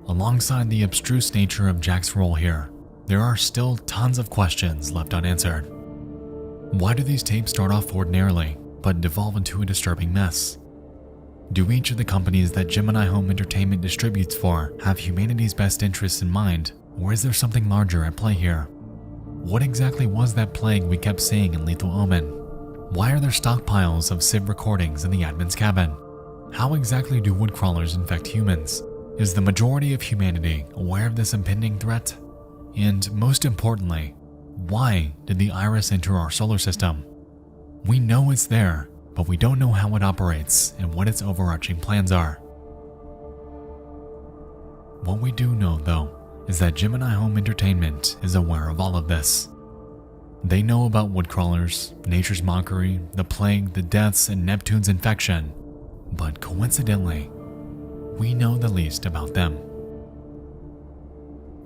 alongside the abstruse nature of Jack's role here, there are still tons of questions left unanswered. Why do these tapes start off ordinarily, but devolve into a disturbing mess? Do each of the companies that Gemini Home Entertainment distributes for have humanity's best interests in mind, or is there something larger at play here? What exactly was that plague we kept seeing in Lethal Omen? Why are there stockpiles of Civ recordings in the admin's cabin? How exactly do woodcrawlers infect humans? Is the majority of humanity aware of this impending threat? And most importantly, why did the Iris enter our solar system? We know it's there, but we don't know how it operates and what its overarching plans are. What we do know, though, is that Gemini Home Entertainment is aware of all of this. They know about woodcrawlers, nature's mockery, the plague, the deaths, and Neptune's infection, but coincidentally, we know the least about them.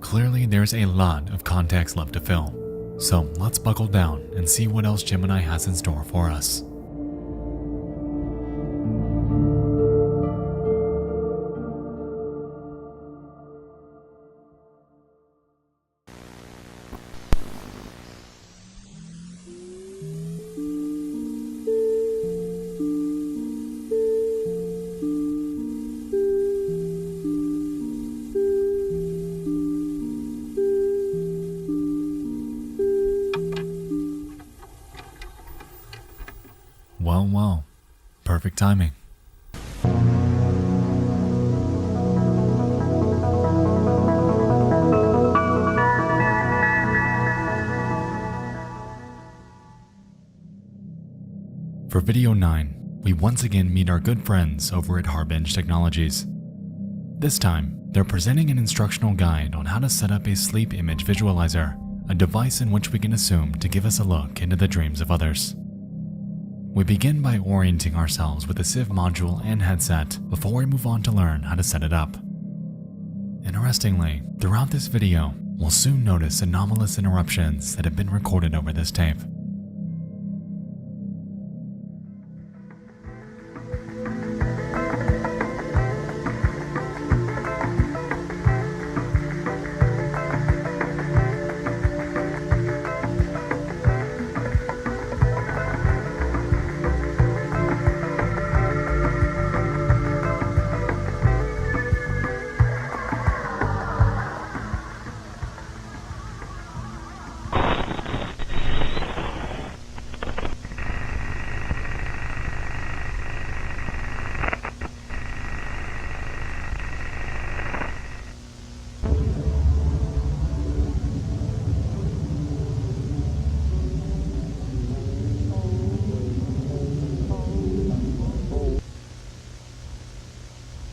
Clearly, there's a lot of context left to fill. So let's buckle down and see what else Gemini has in store for us. Well, perfect timing. For video 9, we once again meet our good friends over at Harbinge Technologies. This time, they're presenting an instructional guide on how to set up a sleep image visualizer, a device in which we can assume to give us a look into the dreams of others. We begin by orienting ourselves with the Civ module and headset before we move on to learn how to set it up. Interestingly, throughout this video, we'll soon notice anomalous interruptions that have been recorded over this tape.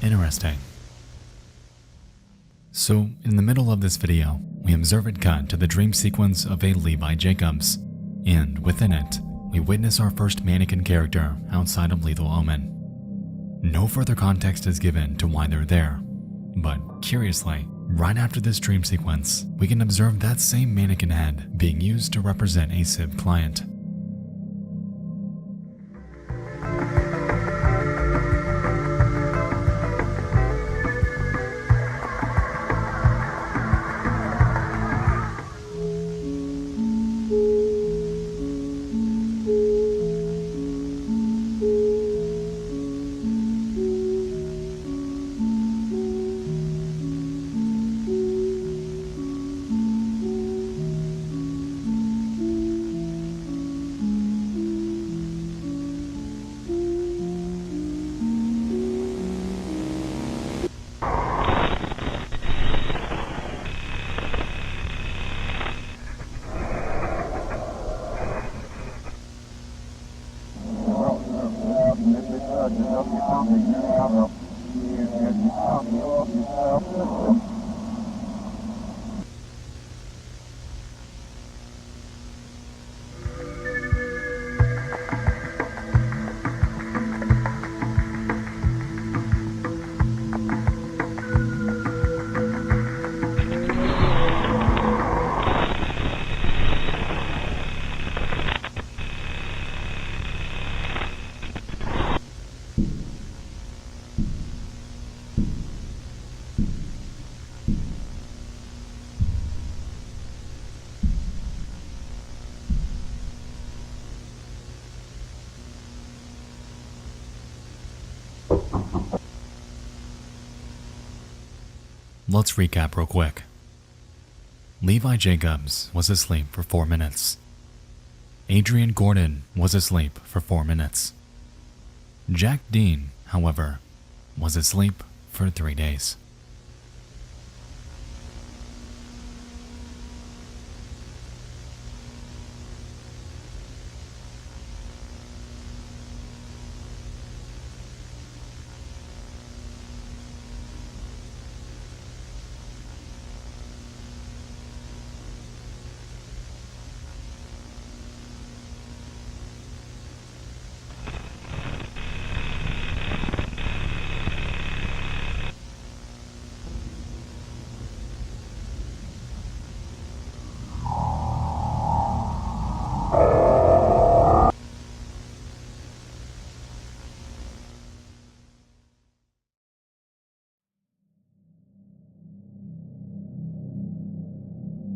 Interesting. So, in the middle of this video, we observe it cut to the dream sequence of a Levi Jacobs, and within it, we witness our first mannequin character outside of Lethal Omen. No further context is given to why they're there, but curiously, Right after this dream sequence, we can observe that same mannequin head being used to represent a Civ client. Let's recap real quick. Levi Jacobs was asleep for 4 minutes. Adrian Gordon was asleep for 4 minutes. Jack Dean, however, was asleep for 3 days.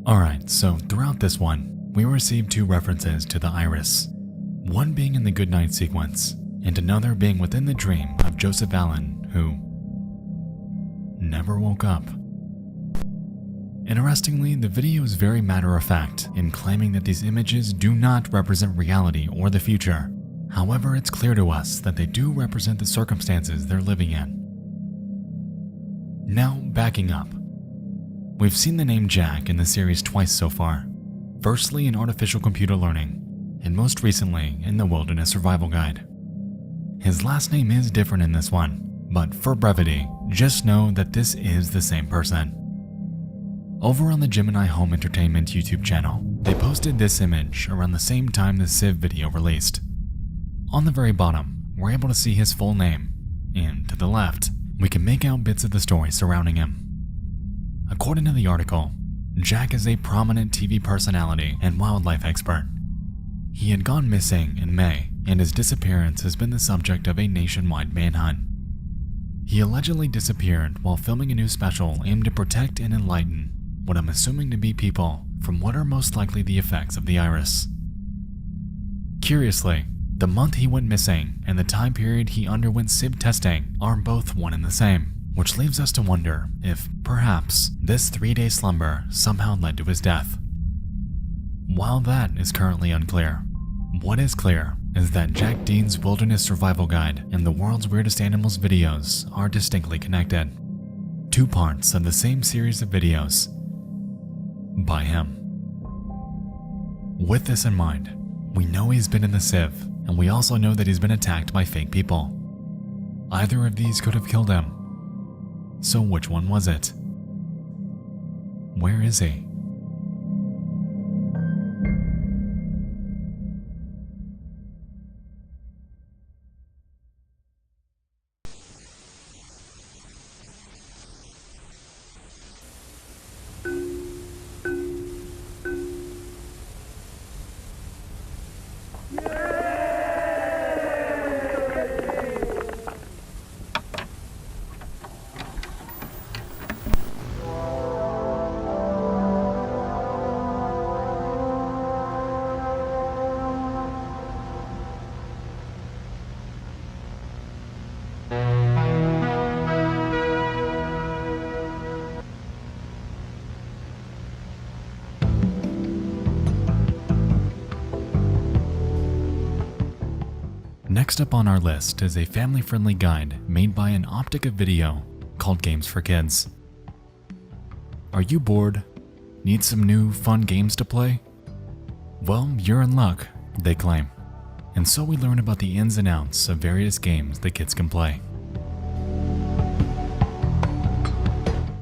Alright, so throughout this one, we received 2 references to the iris. One being in the Goodnight sequence, and another being within the dream of Joseph Allen, who never woke up. Interestingly, the video is very matter-of-fact in claiming that these images do not represent reality or the future. However, it's clear to us that they do represent the circumstances they're living in. Now, backing up. We've seen the name Jack in the series twice so far. Firstly in Artificial Computer Learning, and most recently in the Wilderness Survival Guide. His last name is different in this one, but for brevity, just know that this is the same person. Over on the Gemini Home Entertainment YouTube channel, they posted this image around the same time the Civ video released. On the very bottom, we're able to see his full name, and to the left, we can make out bits of the story surrounding him. According to the article, Jack is a prominent TV personality and wildlife expert. He had gone missing in May, and his disappearance has been the subject of a nationwide manhunt. He allegedly disappeared while filming a new special aimed to protect and enlighten what I'm assuming to be people from what are most likely the effects of the iris. Curiously, the month he went missing and the time period he underwent Civ testing are both one and the same, which leaves us to wonder if, perhaps, this 3-day slumber somehow led to his death. While that is currently unclear, what is clear is that Jack Dean's Wilderness Survival Guide and the World's Weirdest Animals videos are distinctly connected. 2 parts of the same series of videos by him. With this in mind, we know he's been in the Civ, and we also know that he's been attacked by fake people. Either of these could have killed him. So which one was it? Where is he? Next up on our list is a family-friendly guide made by an Optica Video called Games for Kids. Are you bored? Need some new, fun games to play? Well, you're in luck, they claim. And so we learn about the ins and outs of various games that kids can play.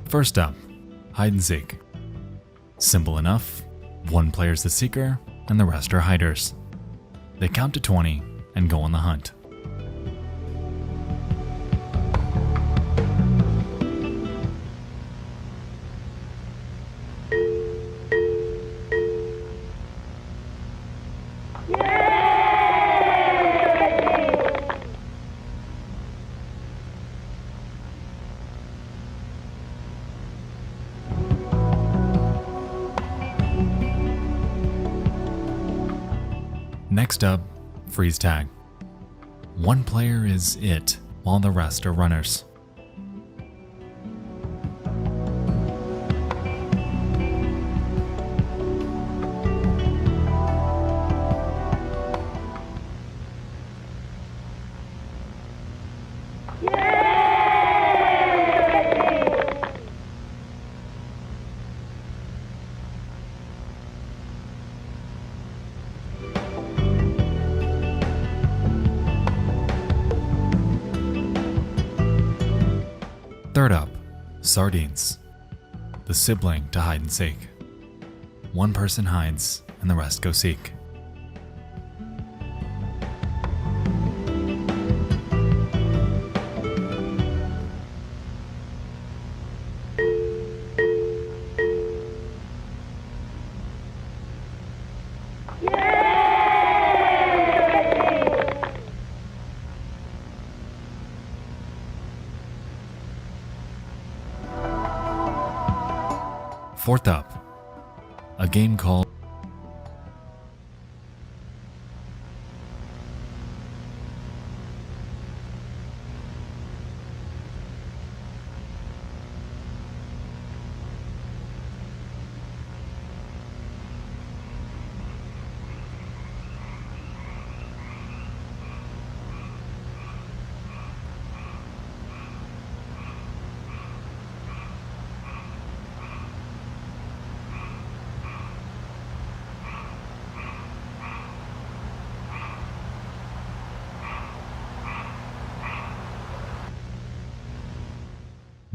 First up, hide and seek. Simple enough, one player's the seeker and the rest are hiders. They count to 20 and go on the hunt. Next up, freeze tag. One player is it, while the rest are runners. Third up, sardines. The sibling to hide and seek. One person hides and the rest go seek. Fourth up, a game called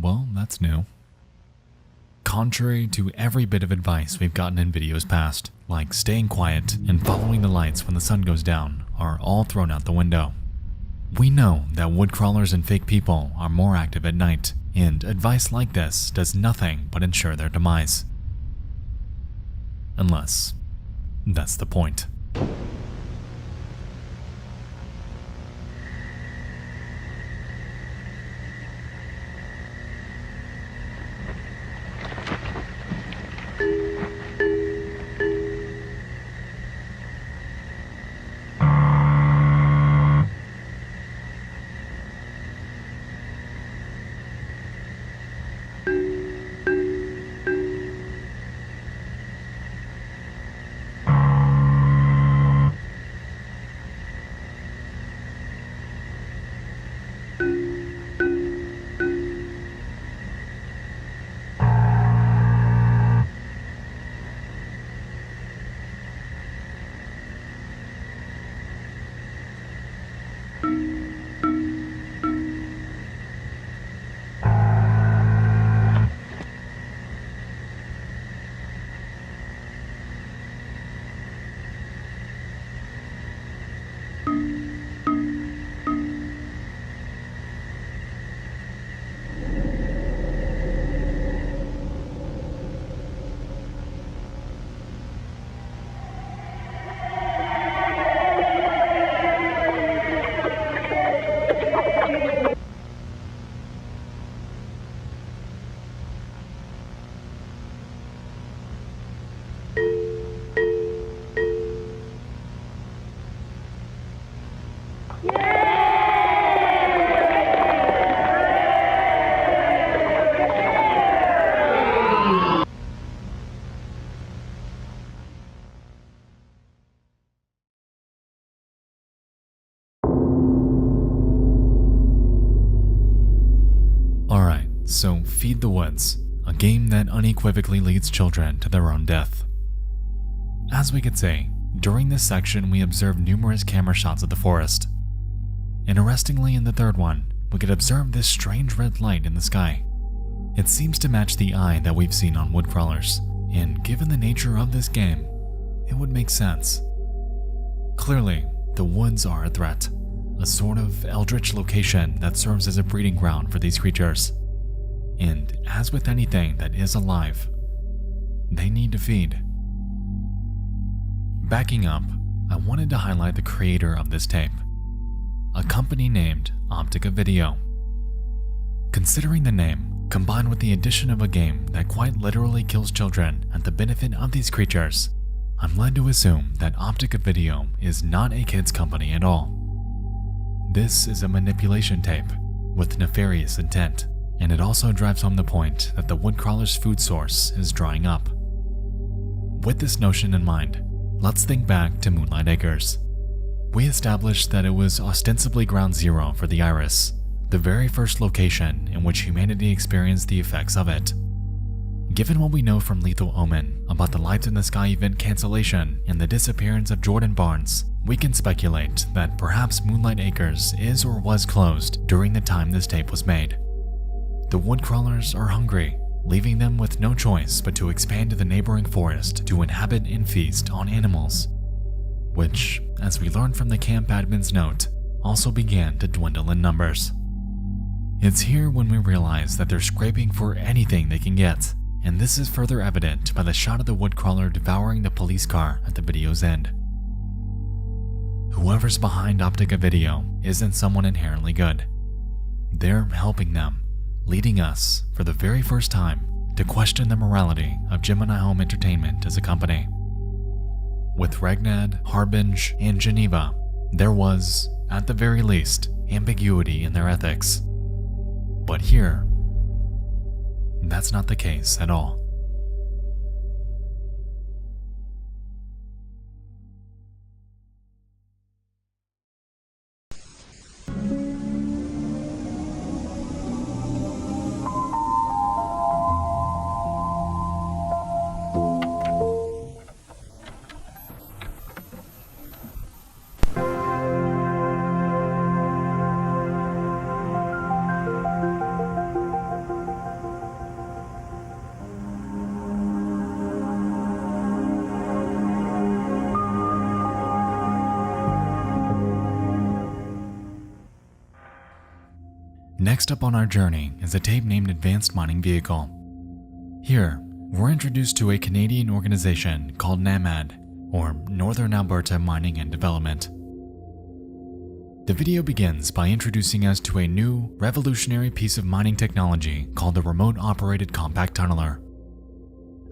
Well, that's new. Contrary to every bit of advice we've gotten in videos past, like staying quiet and following the lights when the sun goes down, are all thrown out the window. We know that wood crawlers and fake people are more active at night, and advice like this does nothing but ensure their demise. Unless that's the point. So feed the woods, a game that unequivocally leads children to their own death. As we could see, during this section we observed numerous camera shots of the forest. Interestingly, in the third one, we could observe this strange red light in the sky. It seems to match the eye that we've seen on woodcrawlers, and given the nature of this game, it would make sense. Clearly, the woods are a threat, a sort of eldritch location that serves as a breeding ground for these creatures. And as with anything that is alive, they need to feed. Backing up, I wanted to highlight the creator of this tape, a company named Optica Video. Considering the name, combined with the addition of a game that quite literally kills children at the benefit of these creatures, I'm led to assume that Optica Video is not a kids company at all. This is a manipulation tape with nefarious intent, and it also drives home the point that the woodcrawler's food source is drying up. With this notion in mind, let's think back to Moonlight Acres. We established that it was ostensibly ground zero for the Iris, the very first location in which humanity experienced the effects of it. Given what we know from Lethal Omen about the Lights in the Sky event cancellation and the disappearance of Jordan Barnes, we can speculate that perhaps Moonlight Acres is or was closed during the time this tape was made. The woodcrawlers are hungry, leaving them with no choice but to expand to the neighboring forest to inhabit and feast on animals, which, as we learned from the camp admin's note, also began to dwindle in numbers. It's here when we realize that they're scraping for anything they can get, and this is further evident by the shot of the woodcrawler devouring the police car at the video's end. Whoever's behind Optica Video isn't someone inherently good. They're helping them, leading us, for the very first time, to question the morality of Gemini Home Entertainment as a company. With Regnad, Harbinge, and Geneva, there was, at the very least, ambiguity in their ethics. But here, that's not the case at all. Next up on our journey is a tape named Advanced Mining Vehicle. Here, we're introduced to a Canadian organization called NAMAD, or Northern Alberta Mining and Development. The video begins by introducing us to a new, revolutionary piece of mining technology called the Remote Operated Compact Tunneler.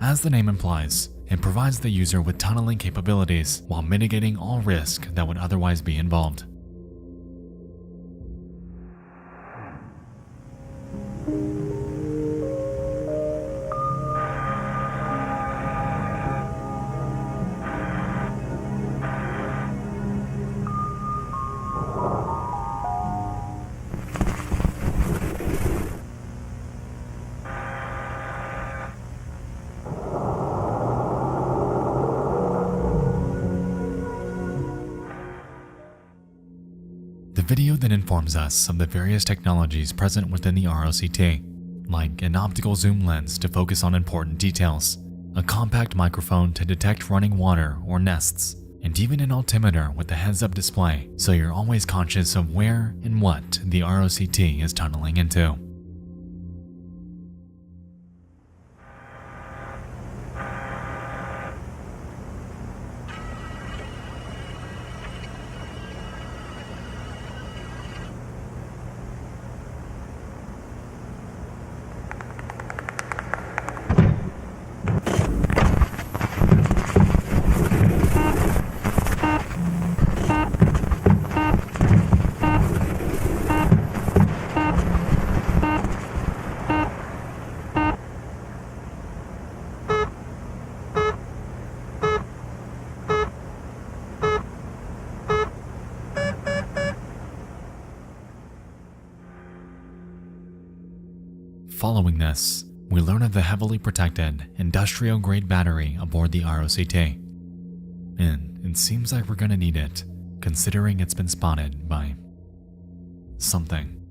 As the name implies, it provides the user with tunneling capabilities while mitigating all risk that would otherwise be involved. The video then informs us of the various technologies present within the ROCT, like an optical zoom lens to focus on important details, a compact microphone to detect running water or nests, and even an altimeter with a heads-up display so you're always conscious of where and what the ROCT is tunneling into. Following this, we learn of the heavily protected, industrial-grade battery aboard the ROCT. And it seems like we're gonna need it, considering it's been spotted by something.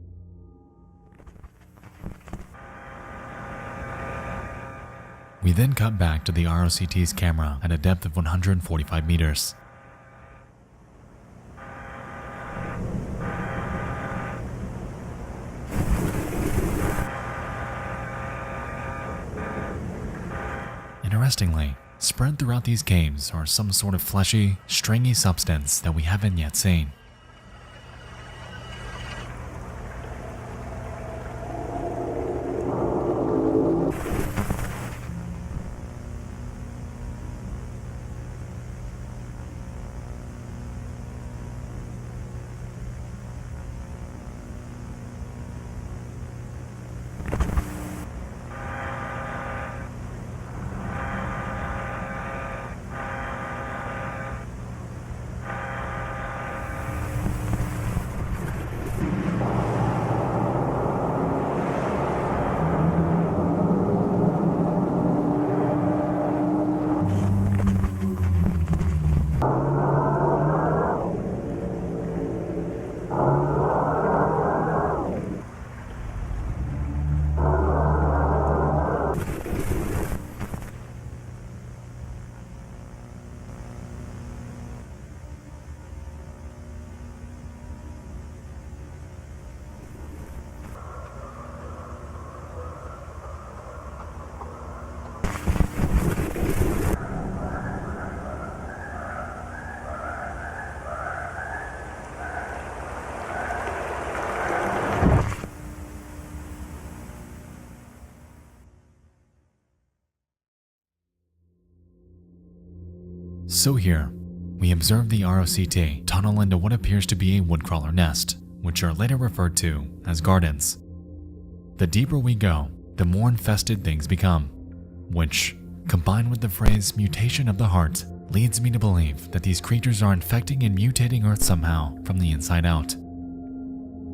We then cut back to the ROCT's camera at a depth of 145 meters. Interestingly, spread throughout these caves are some sort of fleshy, stringy substance that we haven't yet seen. So here, we observe the ROCT tunnel into what appears to be a woodcrawler nest, which are later referred to as gardens. The deeper we go, the more infested things become, which, combined with the phrase mutation of the heart, leads me to believe that these creatures are infecting and mutating Earth somehow from the inside out.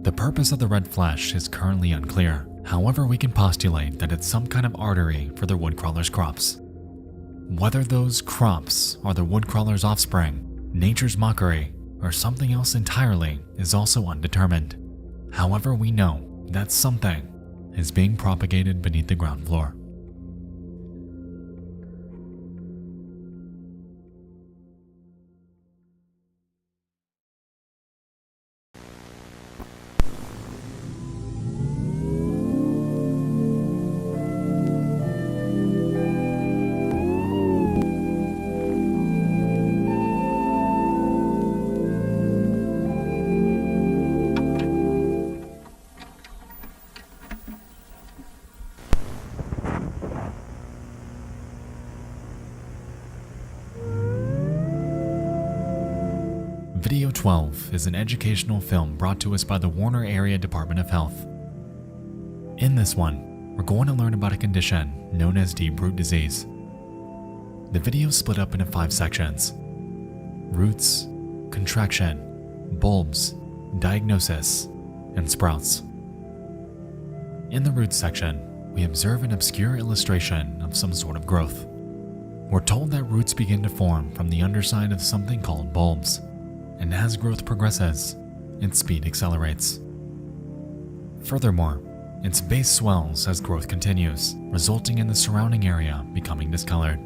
The purpose of the red flesh is currently unclear. However, we can postulate that it's some kind of artery for the woodcrawler's crops. Whether those crops are the woodcrawler's offspring, nature's mockery, or something else entirely is also undetermined. However, we know that something is being propagated beneath the ground floor. Video 12 is an educational film brought to us by the Warner Area Department of Health. In this one, we're going to learn about a condition known as deep root disease. The video is split up into 5 sections: roots, contraction, bulbs, diagnosis, and sprouts. In the roots section, we observe an obscure illustration of some sort of growth. We're told that roots begin to form from the underside of something called bulbs, and as growth progresses, its speed accelerates. Furthermore, its base swells as growth continues, resulting in the surrounding area becoming discolored.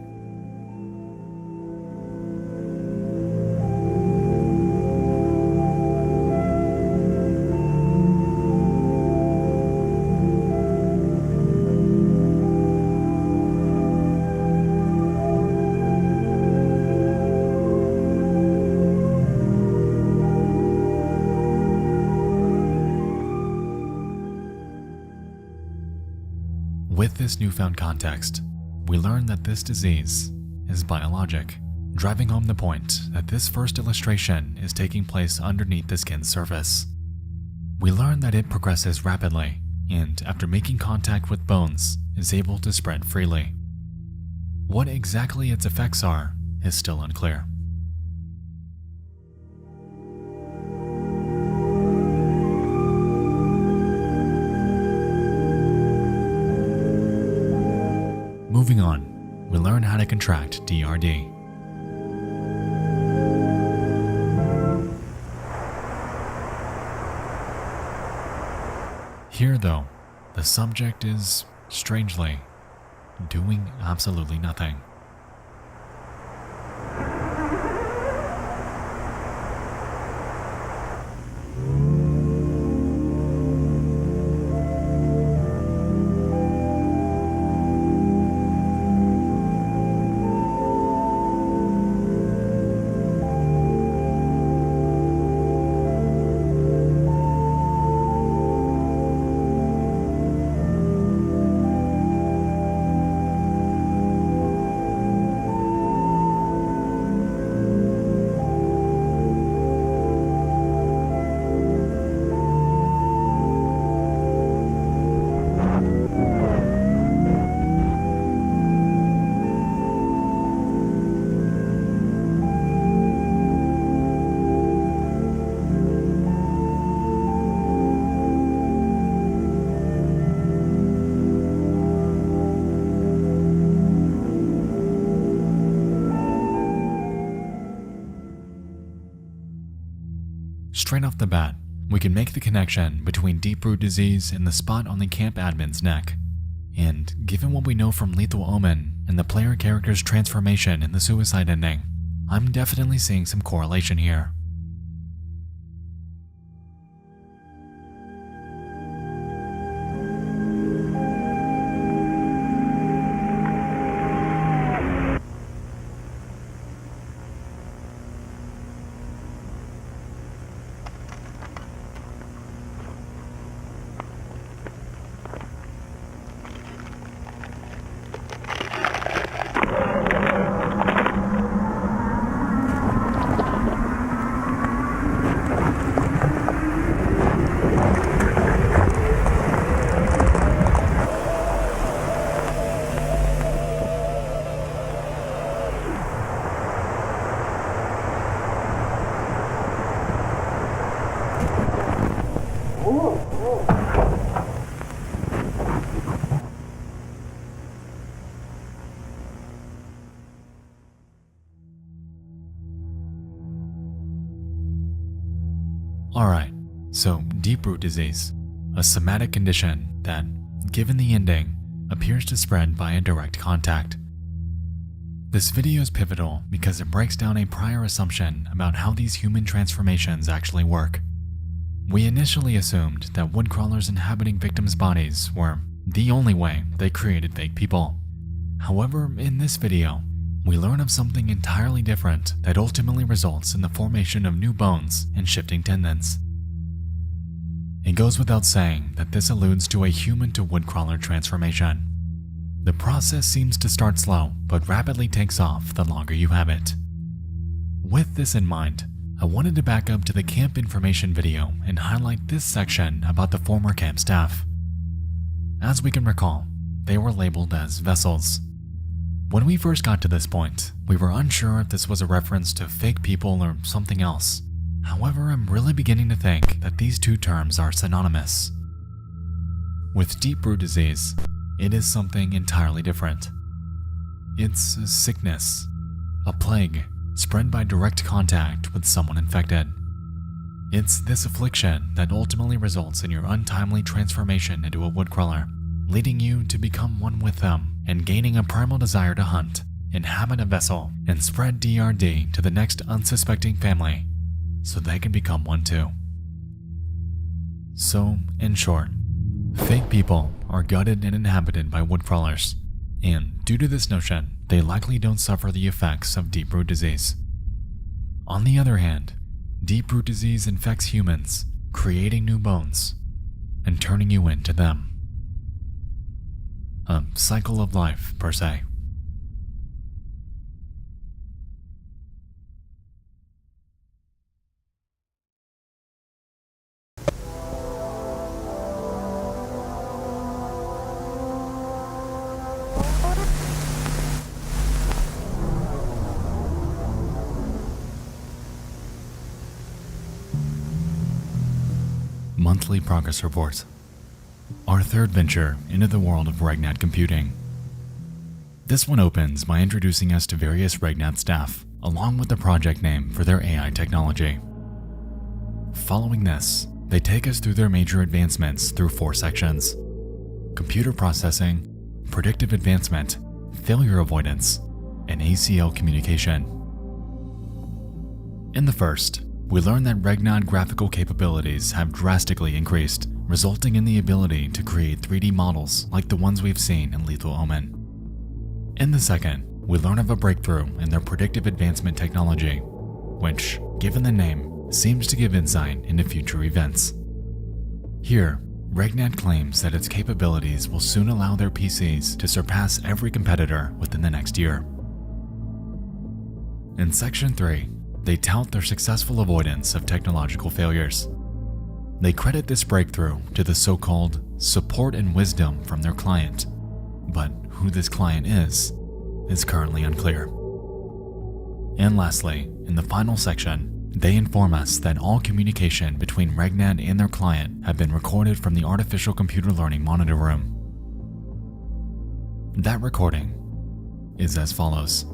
With this newfound context, we learn that this disease is biologic, driving home the point that this first illustration is taking place underneath the skin's surface. We learn that it progresses rapidly, and after making contact with bones, is able to spread freely. What exactly its effects are is still unclear. that contract DRD. Here, though, the subject is, strangely, doing absolutely nothing. Straight off the bat, we can make the connection between deep root disease and the spot on the camp admin's neck. And given what we know from Lethal Omen and the player character's transformation in the suicide ending, I'm definitely seeing some correlation here. Alright, so deep root disease, a somatic condition that, given the ending, appears to spread by a direct contact. This video is pivotal because it breaks down a prior assumption about how these human transformations actually work. We initially assumed that woodcrawlers inhabiting victims' bodies were the only way they created fake people. However, in this video, we learn of something entirely different that ultimately results in the formation of new bones and shifting tendons. It goes without saying that this alludes to a human-to-woodcrawler transformation. The process seems to start slow, but rapidly takes off the longer you have it. With this in mind, I wanted to back up to the camp information video and highlight this section about the former camp staff. As we can recall, they were labeled as vessels. When we first got to this point, we were unsure if this was a reference to fake people or something else. However, I'm really beginning to think that these two terms are synonymous. With deep root disease, it is something entirely different. It's a sickness, a plague, spread by direct contact with someone infected. It's this affliction that ultimately results in your untimely transformation into a woodcrawler, leading you to become one with them and gaining a primal desire to hunt, inhabit a vessel, and spread DRD to the next unsuspecting family so they can become one too. So, in short, fake people are gutted and inhabited by woodcrawlers, and due to this notion, they likely don't suffer the effects of deep root disease. On the other hand, deep root disease infects humans, creating new bones and turning you into them. A cycle of life, per se. Monthly progress reports. Our third venture into the world of Regnat computing. This one opens by introducing us to various Regnat staff, along with the project name for their AI technology. Following this, they take us through their major advancements through 4 sections: computer processing, predictive advancement, failure avoidance, and ACL communication. In the first, we learn that Regnat graphical capabilities have drastically increased, resulting in the ability to create 3D models like the ones we've seen in Lethal Omen. In the second, we learn of a breakthrough in their predictive advancement technology, which, given the name, seems to give insight into future events. Here, Regnat claims that its capabilities will soon allow their PCs to surpass every competitor within the next year. In Section 3, they tout their successful avoidance of technological failures. They credit this breakthrough to the so-called support and wisdom from their client, but who this client is currently unclear. And lastly, in the final section, they inform us that all communication between Regnat and their client have been recorded from the Artificial Computer Learning Monitor Room. That recording is as follows.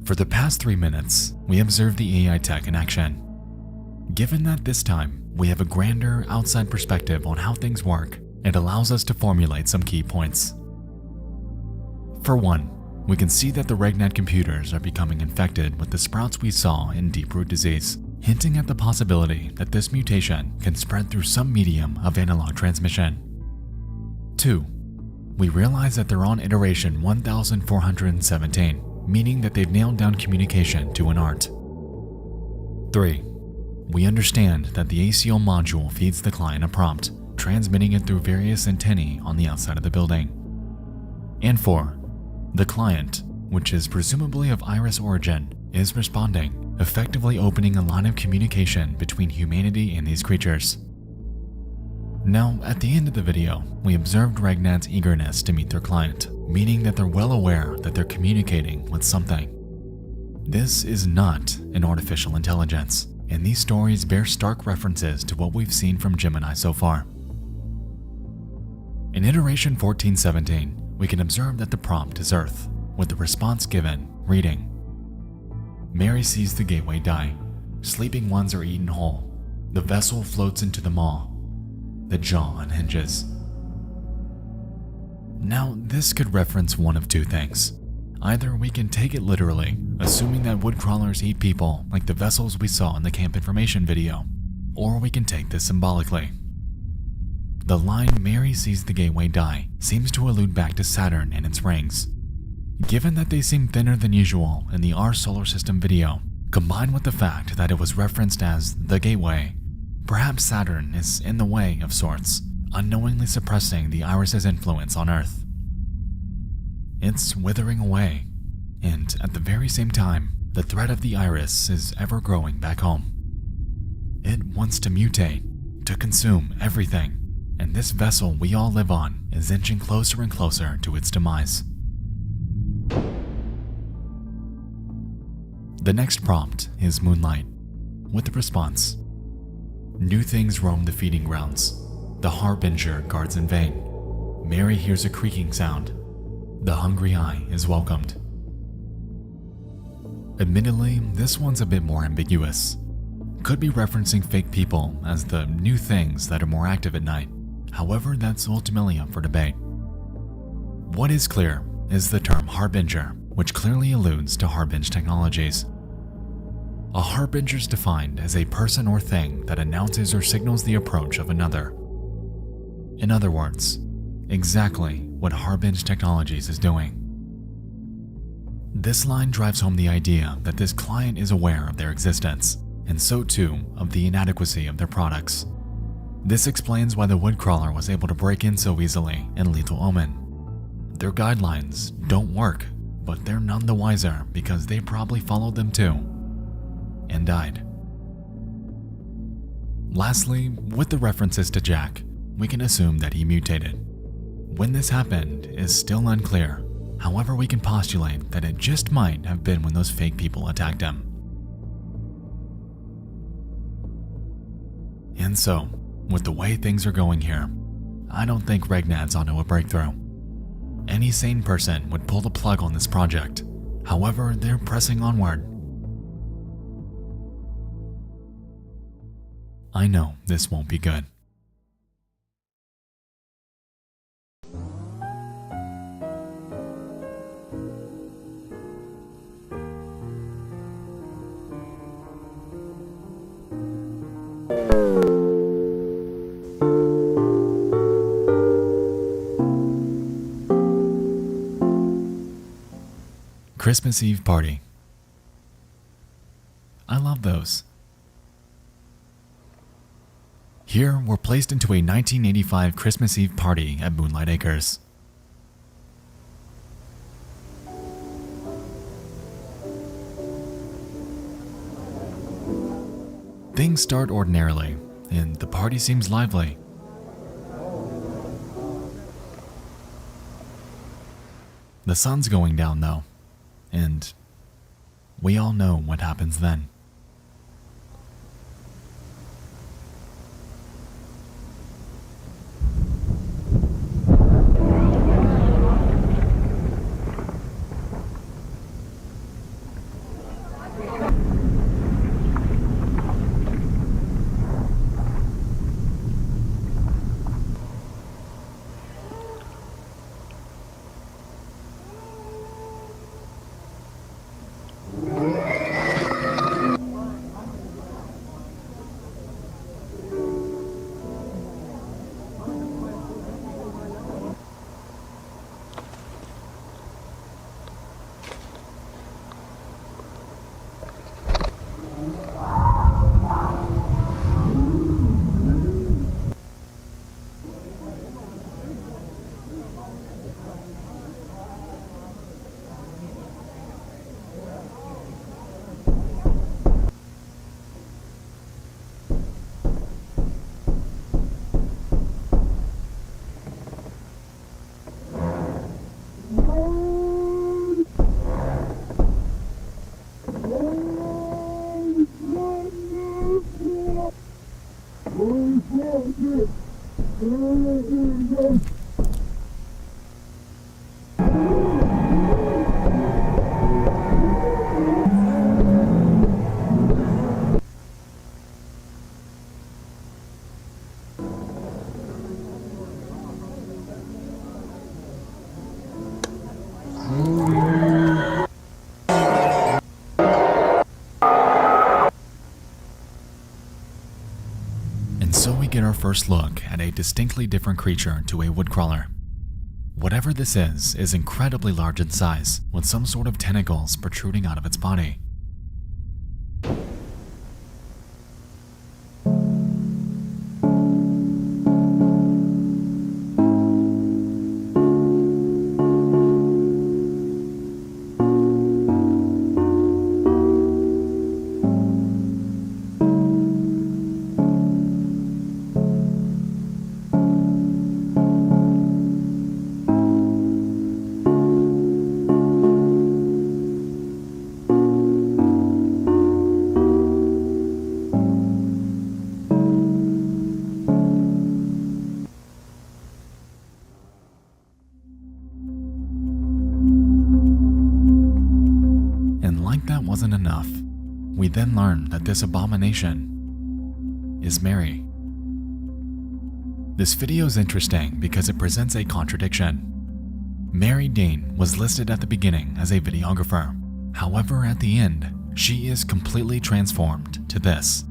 For the past 3 minutes, we observed the AI tech in action. Given that this time, we have a grander outside perspective on how things work, it allows us to formulate some key points. For one, we can see that the Regnat computers are becoming infected with the sprouts we saw in deep-root disease, hinting at the possibility that this mutation can spread through some medium of analog transmission. 2. We realize that they're on iteration 1417, meaning that they've nailed down communication to an art. 3. We understand that the ACO module feeds the client a prompt, transmitting it through various antennae on the outside of the building. And 4. The client, which is presumably of Iris origin, is responding, effectively opening a line of communication between humanity and these creatures. Now, at the end of the video, we observed Regnat's eagerness to meet their client, meaning that they're well aware that they're communicating with something. This is not an artificial intelligence, and these stories bear stark references to what we've seen from Gemini so far. In iteration 1417, we can observe that the prompt is Earth, with the response given reading: Mary sees the gateway die. Sleeping ones are eaten whole. The vessel floats into the maw. The jaw unhinges. Now, this could reference one of two things. Either we can take it literally, assuming that woodcrawlers eat people like the vessels we saw in the camp information video, or we can take this symbolically. The line "Mary sees the gateway die" seems to allude back to Saturn and its rings. Given that they seem thinner than usual in the Our Solar System video, combined with the fact that it was referenced as the gateway, perhaps Saturn is in the way of sorts, unknowingly suppressing the Iris's influence on Earth. It's withering away, and at the very same time, the threat of the Iris is ever growing back home. It wants to mutate, to consume everything, and this vessel we all live on is inching closer and closer to its demise. The next prompt is Moonlight, with the response: New things roam the feeding grounds. The harbinger guards in vain. Mary hears a creaking sound. The hungry eye is welcomed. Admittedly, this one's a bit more ambiguous. Could be referencing fake people as the new things that are more active at night. However, that's ultimately up for debate. What is clear is the term harbinger, which clearly alludes to Harbinge technologies. A harbinger is defined as a person or thing that announces or signals the approach of another. In other words, exactly what Harbinge Technologies is doing. This line drives home the idea that this client is aware of their existence, and so too of the inadequacy of their products. This explains why the woodcrawler was able to break in so easily in Lethal Omen. Their guidelines don't work, but they're none the wiser because they probably followed them too, and died. Lastly, with the references to Jack, we can assume that he mutated. When this happened is still unclear, however we can postulate that it just might have been when those fake people attacked him. And so, with the way things are going here, I don't think Regnat's onto a breakthrough. Any sane person would pull the plug on this project, however they're pressing onward. I know this won't be good. Christmas Eve party. I love those. Here, we're placed into a 1985 Christmas Eve party at Moonlight Acres. Things start ordinarily, and the party seems lively. The sun's going down though, and we all know what happens then. our first look at a distinctly different creature to a woodcrawler. Whatever this is incredibly large in size, with some sort of tentacles protruding out of its body. Wasn't enough, we then learned that this abomination is Mary. This video is interesting because it presents a contradiction. Mary Dean was listed at the beginning as a videographer. However, at the end, she is completely transformed to this.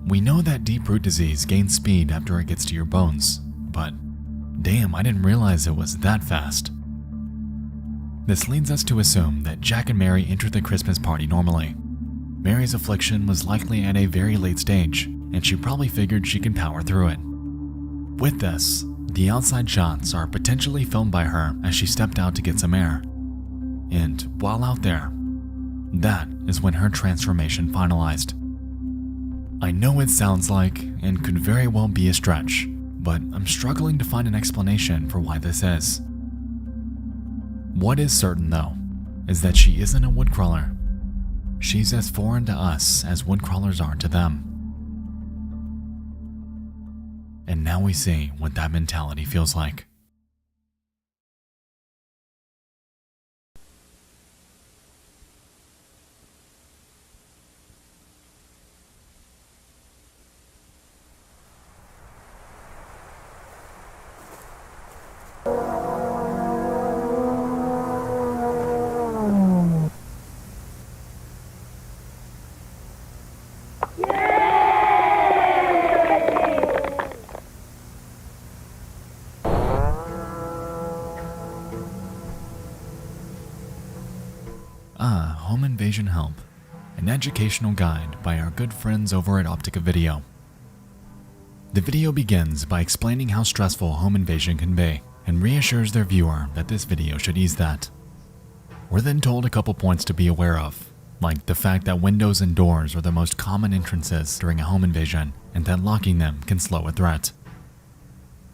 We know that deep root disease gains speed after it gets to your bones, but damn, I didn't realize it was that fast. This leads us to assume that Jack and Mary entered the Christmas party normally. Mary's affliction was likely at a very late stage, and she probably figured she could power through it. With this, the outside shots are potentially filmed by her as she stepped out to get some air. And while out there, that is when her transformation finalized. I know it sounds like, and could very well be a stretch, but I'm struggling to find an explanation for why this is. What is certain, though, is that she isn't a woodcrawler. She's as foreign to us as woodcrawlers are to them. And now we see what that mentality feels like. Home Invasion Help, an educational guide by our good friends over at Optica Video. The video begins by explaining how stressful home invasion can be, and reassures their viewer that this video should ease that. We're then told a couple points to be aware of, like the fact that windows and doors are the most common entrances during a home invasion, and that locking them can slow a threat.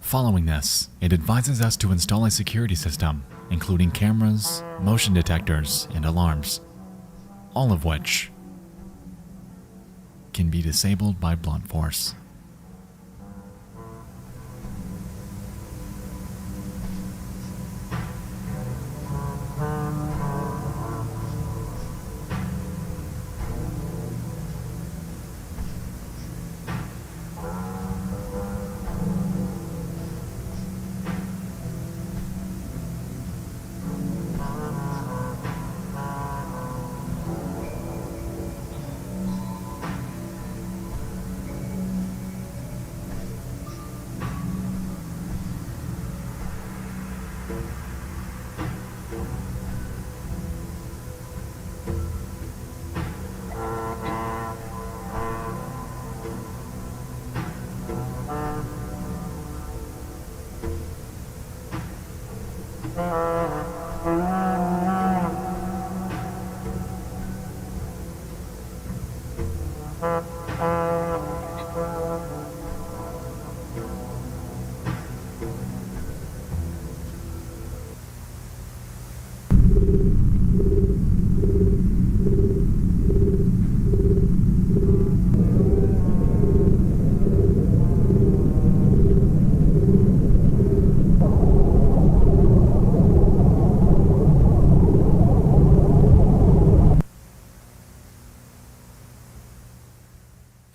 Following this, it advises us to install a security system, including cameras, motion detectors, and alarms, all of which can be disabled by blunt force.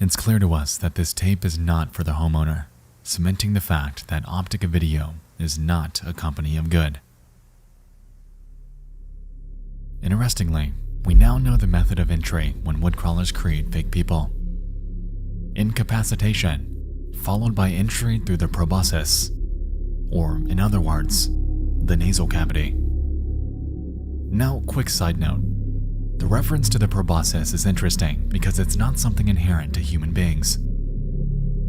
It's clear to us that this tape is not for the homeowner, cementing the fact that Optica Video is not a company of good. Interestingly, we now know the method of entry when woodcrawlers create fake people. Incapacitation followed by entry through the proboscis, or in other words, the nasal cavity. Now, quick side note. The reference to the proboscis is interesting because it's not something inherent to human beings.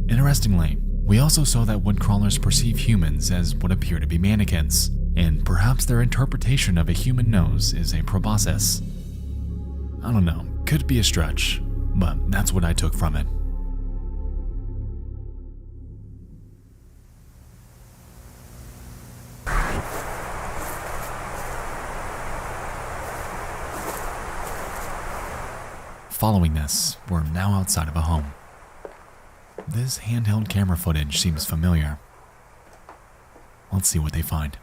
Interestingly, we also saw that woodcrawlers perceive humans as what appear to be mannequins, and perhaps their interpretation of a human nose is a proboscis. I don't know, could be a stretch, but that's what I took from it. Following this, we're now outside of a home. This handheld camera footage seems familiar. Let's see what they find.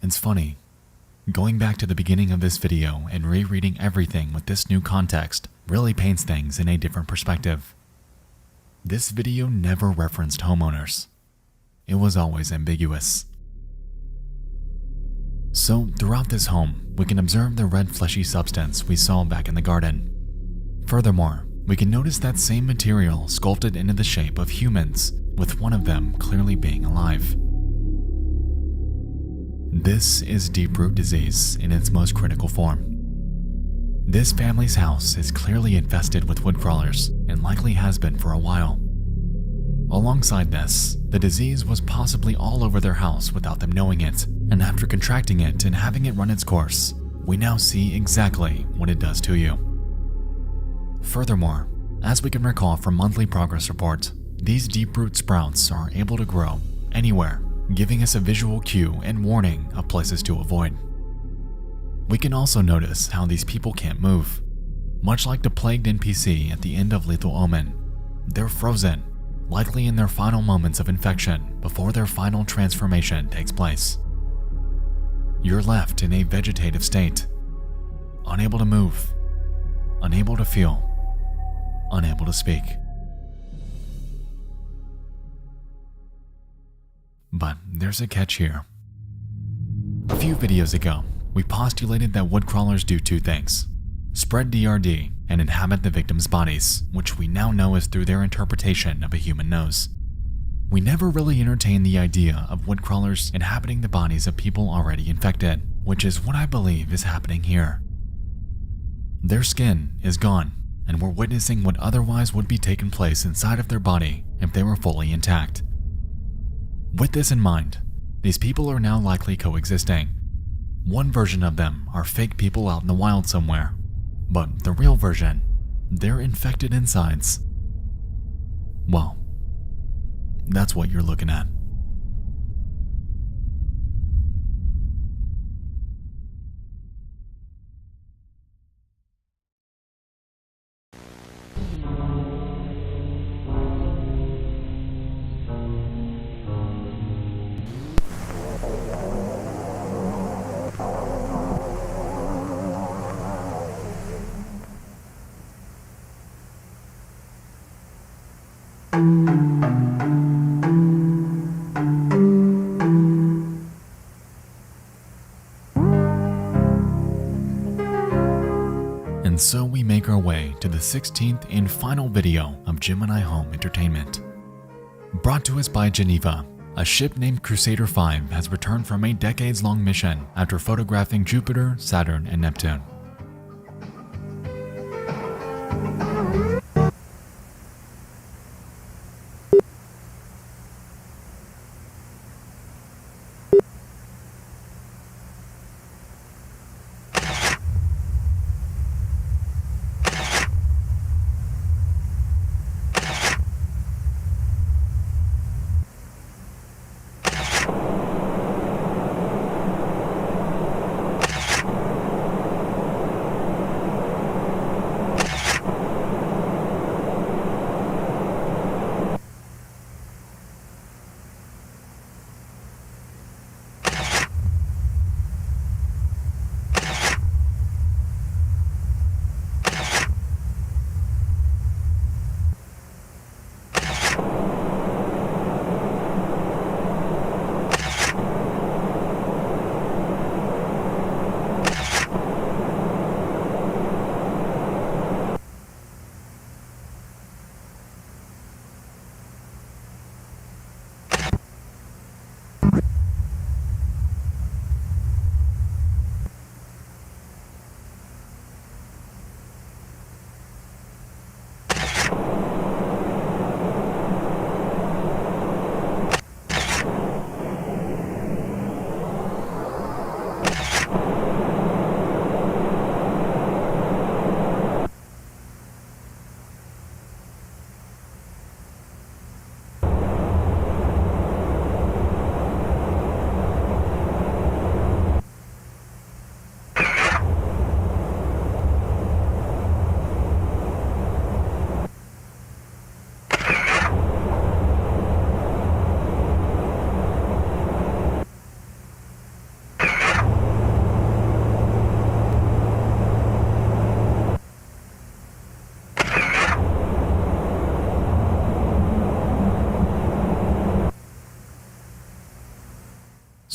It's funny, going back to the beginning of this video and rereading everything with this new context really paints things in a different perspective. This video never referenced homeowners. It was always ambiguous. So throughout this home, we can observe the red fleshy substance we saw back in the garden. Furthermore, we can notice that same material sculpted into the shape of humans, with one of them clearly being alive. This is deep root disease in its most critical form. This family's house is clearly infested with woodcrawlers and likely has been for a while. Alongside this, the disease was possibly all over their house without them knowing it, and after contracting it and having it run its course, we now see exactly what it does to you. Furthermore, as we can recall from monthly progress reports, these deep root sprouts are able to grow anywhere, giving us a visual cue and warning of places to avoid. We can also notice how these people can't move. Much like the plagued NPC at the end of Lethal Omen, they're frozen, likely in their final moments of infection before their final transformation takes place. You're left in a vegetative state, unable to move, unable to feel, unable to speak. But there's a catch here. A few videos ago, we postulated that woodcrawlers do two things: spread DRD and inhabit the victims' bodies, which we now know is through their interpretation of a human nose. We never really entertained the idea of woodcrawlers inhabiting the bodies of people already infected, which is what I believe is happening here. Their skin is gone, and we're witnessing what otherwise would be taking place inside of their body if they were fully intact. With this in mind, these people are now likely coexisting. One version of them are fake people out in the wild somewhere, but the real version, they're infected insides. Well, that's what you're looking at. And so we make our way to the 16th and final video of Gemini Home Entertainment. Brought to us by Geneva, a ship named Crusader 5 has returned from a decades-long mission after photographing Jupiter, Saturn, and Neptune.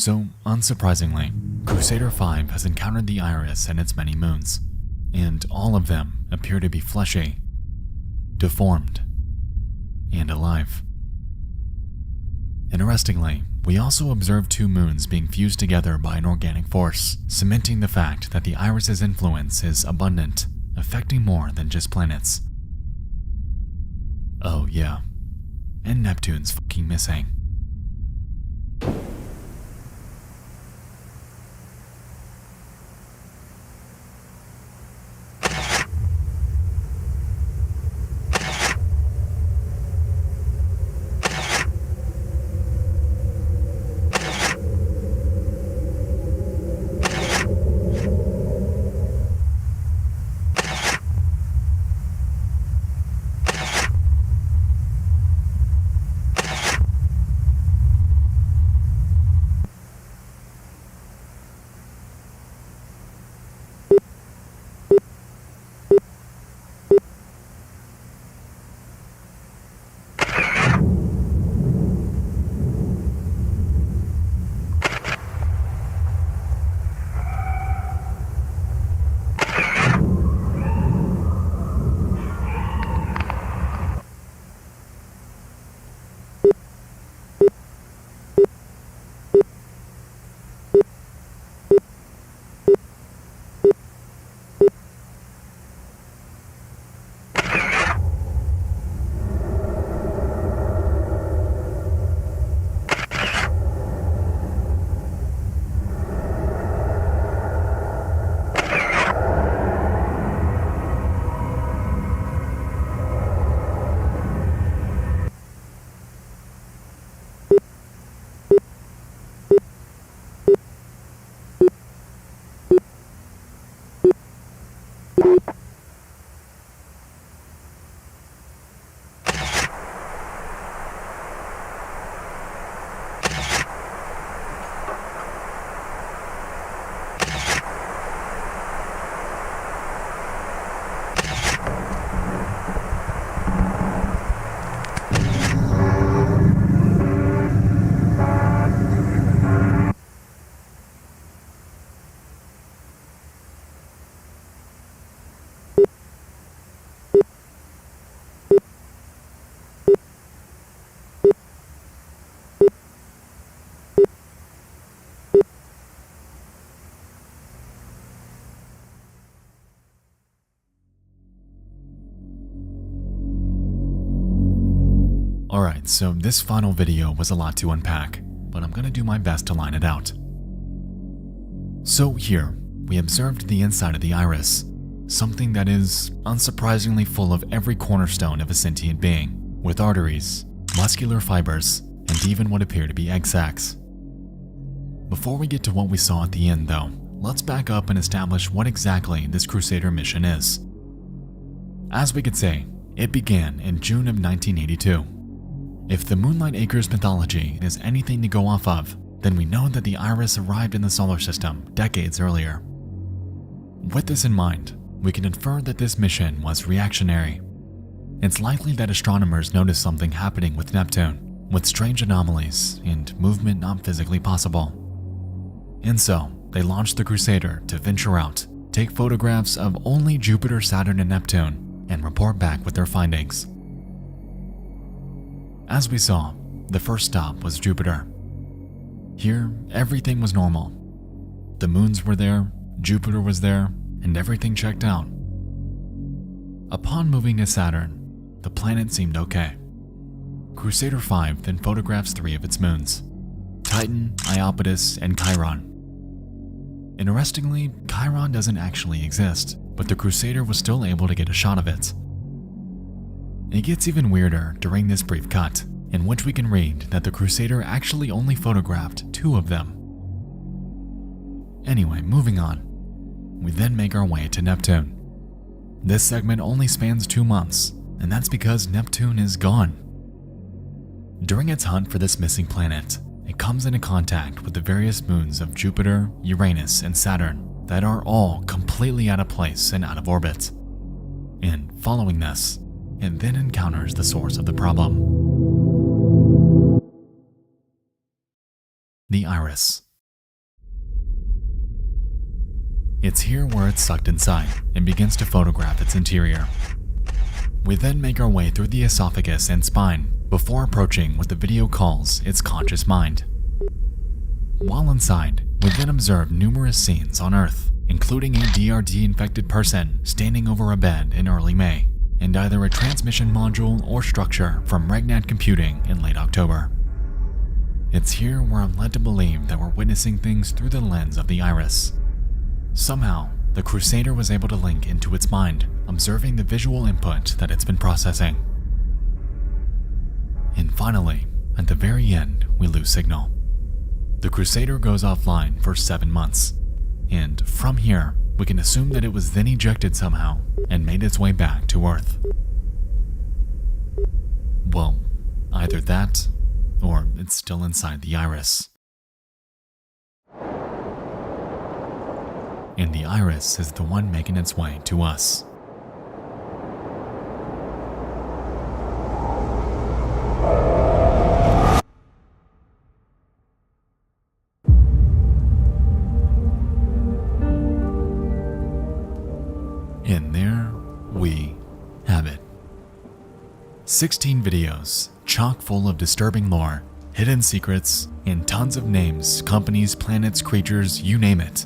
So, unsurprisingly, Crusader 5 has encountered the Iris and its many moons, and all of them appear to be fleshy, deformed, and alive. Interestingly, we also observed two moons being fused together by an organic force, cementing the fact that the Iris's influence is abundant, affecting more than just planets. Oh yeah, and Neptune's fucking missing. Alright, so this final video was a lot to unpack, but I'm gonna do my best to line it out. So here, we observed the inside of the iris, something that is unsurprisingly full of every cornerstone of a sentient being, with arteries, muscular fibers, and even what appear to be egg sacs. Before we get to what we saw at the end though, let's back up and establish what exactly this Crusader mission is. As we could say, it began in June of 1982. If the Moonlight Acres mythology is anything to go off of, then we know that the iris arrived in the solar system decades earlier. With this in mind, we can infer that this mission was reactionary. It's likely that astronomers noticed something happening with Neptune, with strange anomalies and movement not physically possible. And so, they launched the Crusader to venture out, take photographs of only Jupiter, Saturn, and Neptune, and report back with their findings. As we saw, the first stop was Jupiter. Here, everything was normal. The moons were there, Jupiter was there, and everything checked out. Upon moving to Saturn, the planet seemed okay. Crusader 5 then photographs 3 of its moons: Titan, Iapetus, and Chiron. Interestingly, Chiron doesn't actually exist, but the Crusader was still able to get a shot of it. It gets even weirder during this brief cut, in which we can read that the Crusader actually only photographed 2 of them. Anyway, moving on. We then make our way to Neptune. This segment only spans 2 months, and that's because Neptune is gone. During its hunt for this missing planet, it comes into contact with the various moons of Jupiter, Uranus, and Saturn that are all completely out of place and out of orbit. And following this, it then encounters the source of the problem: the iris. It's here where it's sucked inside and begins to photograph its interior. We then make our way through the esophagus and spine before approaching what the video calls its conscious mind. While inside, we then observe numerous scenes on Earth, including a DRD-infected person standing over a bed in early May, and either a transmission module or structure from Regnat Computing in late October. It's here where I'm led to believe that we're witnessing things through the lens of the iris. Somehow, the Crusader was able to link into its mind, observing the visual input that it's been processing. And finally, at the very end, we lose signal. The Crusader goes offline for 7 months, and from here, we can assume that it was then ejected somehow and made its way back to Earth. Well, either that, or it's still inside the iris. And the iris is the one making its way to us. And there we have it. 16 videos, chock full of disturbing lore, hidden secrets, and tons of names, companies, planets, creatures, you name it.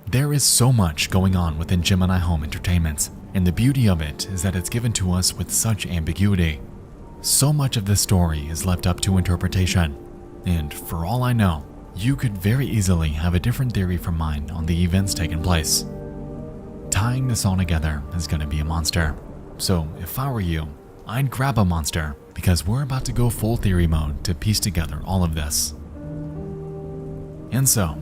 There is so much going on within Gemini Home Entertainment, and the beauty of it is that it's given to us with such ambiguity. So much of this story is left up to interpretation, and for all I know, you could very easily have a different theory from mine on the events taking place. Tying this all together is going to be a monster, so if I were you, I'd grab a monster, because we're about to go full theory mode to piece together all of this. And so,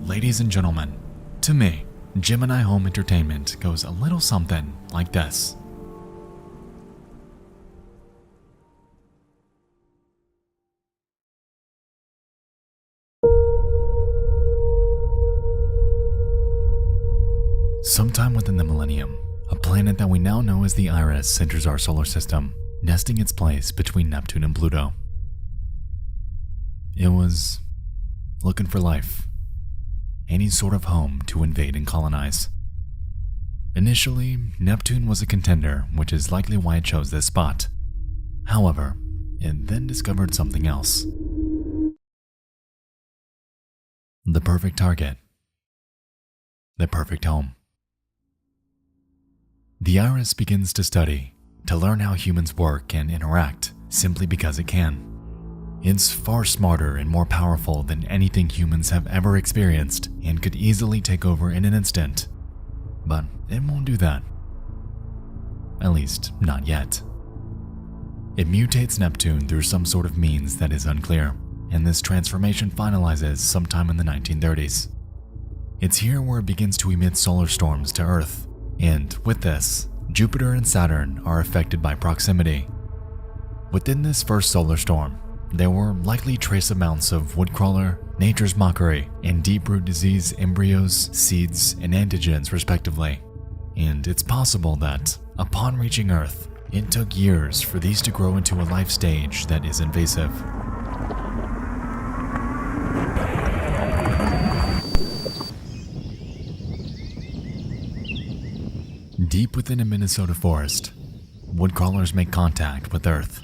ladies and gentlemen, to me, Gemini Home Entertainment goes a little something like this. Sometime within the millennium, a planet that we now know as the Iris enters our solar system, nesting its place between Neptune and Pluto. It was looking for life. Any sort of home to invade and colonize. Initially, Neptune was a contender, which is likely why it chose this spot. However, it then discovered something else. The perfect target. The perfect home. The Iris begins to study, to learn how humans work and interact, simply because it can. It's far smarter and more powerful than anything humans have ever experienced and could easily take over in an instant. But it won't do that. At least, not yet. It mutates Neptune through some sort of means that is unclear, and this transformation finalizes sometime in the 1930s. It's here where it begins to emit solar storms to Earth, and with this, Jupiter and Saturn are affected by proximity. Within this first solar storm, there were likely trace amounts of woodcrawler, nature's mockery, and deep-root disease embryos, seeds, and antigens respectively. And it's possible that, upon reaching Earth, it took years for these to grow into a life stage that is invasive. Deep within a Minnesota forest, woodcrawlers make contact with Earth.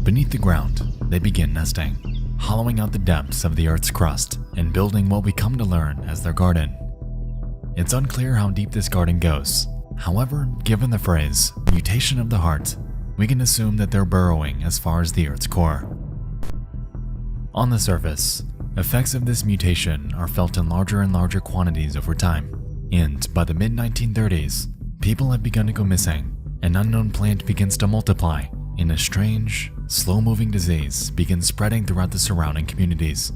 Beneath the ground, they begin nesting, hollowing out the depths of the Earth's crust and building what we come to learn as their garden. It's unclear how deep this garden goes. However, given the phrase, mutation of the heart, we can assume that they're burrowing as far as the Earth's core. On the surface, effects of this mutation are felt in larger and larger quantities over time, and by the mid-1930s, people have begun to go missing. An unknown plant begins to multiply, and a strange, slow-moving disease begins spreading throughout the surrounding communities.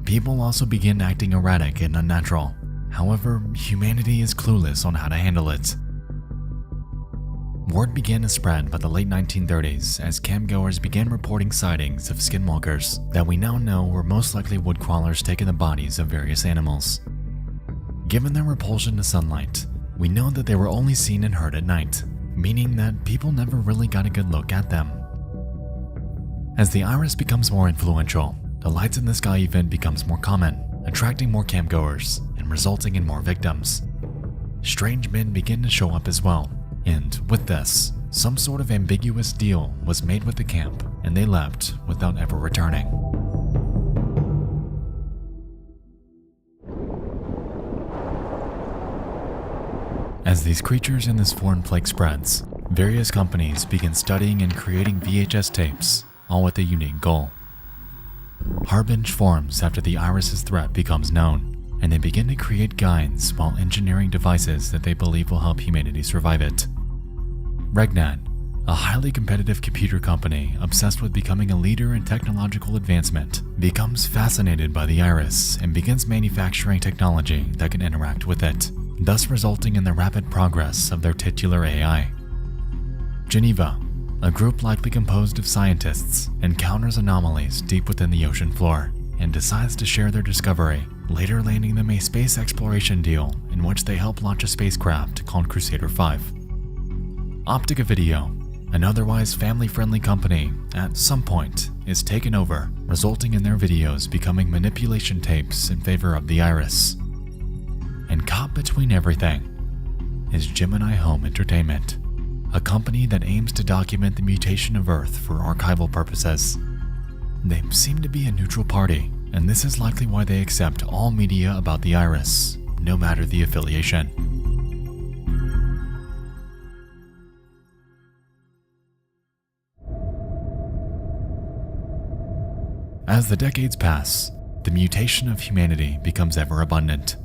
People also begin acting erratic and unnatural. However, humanity is clueless on how to handle it. Word began to spread by the late 1930s as campgoers began reporting sightings of skinwalkers that we now know were most likely woodcrawlers taking the bodies of various animals. Given their repulsion to sunlight, we know that they were only seen and heard at night, meaning that people never really got a good look at them. As the iris becomes more influential, the lights in the sky event becomes more common, attracting more campgoers and resulting in more victims. Strange men begin to show up as well, and with this, some sort of ambiguous deal was made with the camp, and they left without ever returning. As these creatures in this foreign plague spreads, various companies begin studying and creating VHS tapes, all with a unique goal. Harbinge forms after the iris's threat becomes known, and they begin to create guides while engineering devices that they believe will help humanity survive it. Regnat, a highly competitive computer company obsessed with becoming a leader in technological advancement, becomes fascinated by the iris and begins manufacturing technology that can interact with it, thus resulting in the rapid progress of their titular AI. Geneva, a group likely composed of scientists, encounters anomalies deep within the ocean floor and decides to share their discovery, later landing them a space exploration deal in which they help launch a spacecraft called Crusader 5. Optica Video, an otherwise family-friendly company, at some point is taken over, resulting in their videos becoming manipulation tapes in favor of the iris. And caught between everything is Gemini Home Entertainment, a company that aims to document the mutation of Earth for archival purposes. They seem to be a neutral party, and this is likely why they accept all media about the iris, no matter the affiliation. As the decades pass, the mutation of humanity becomes ever abundant.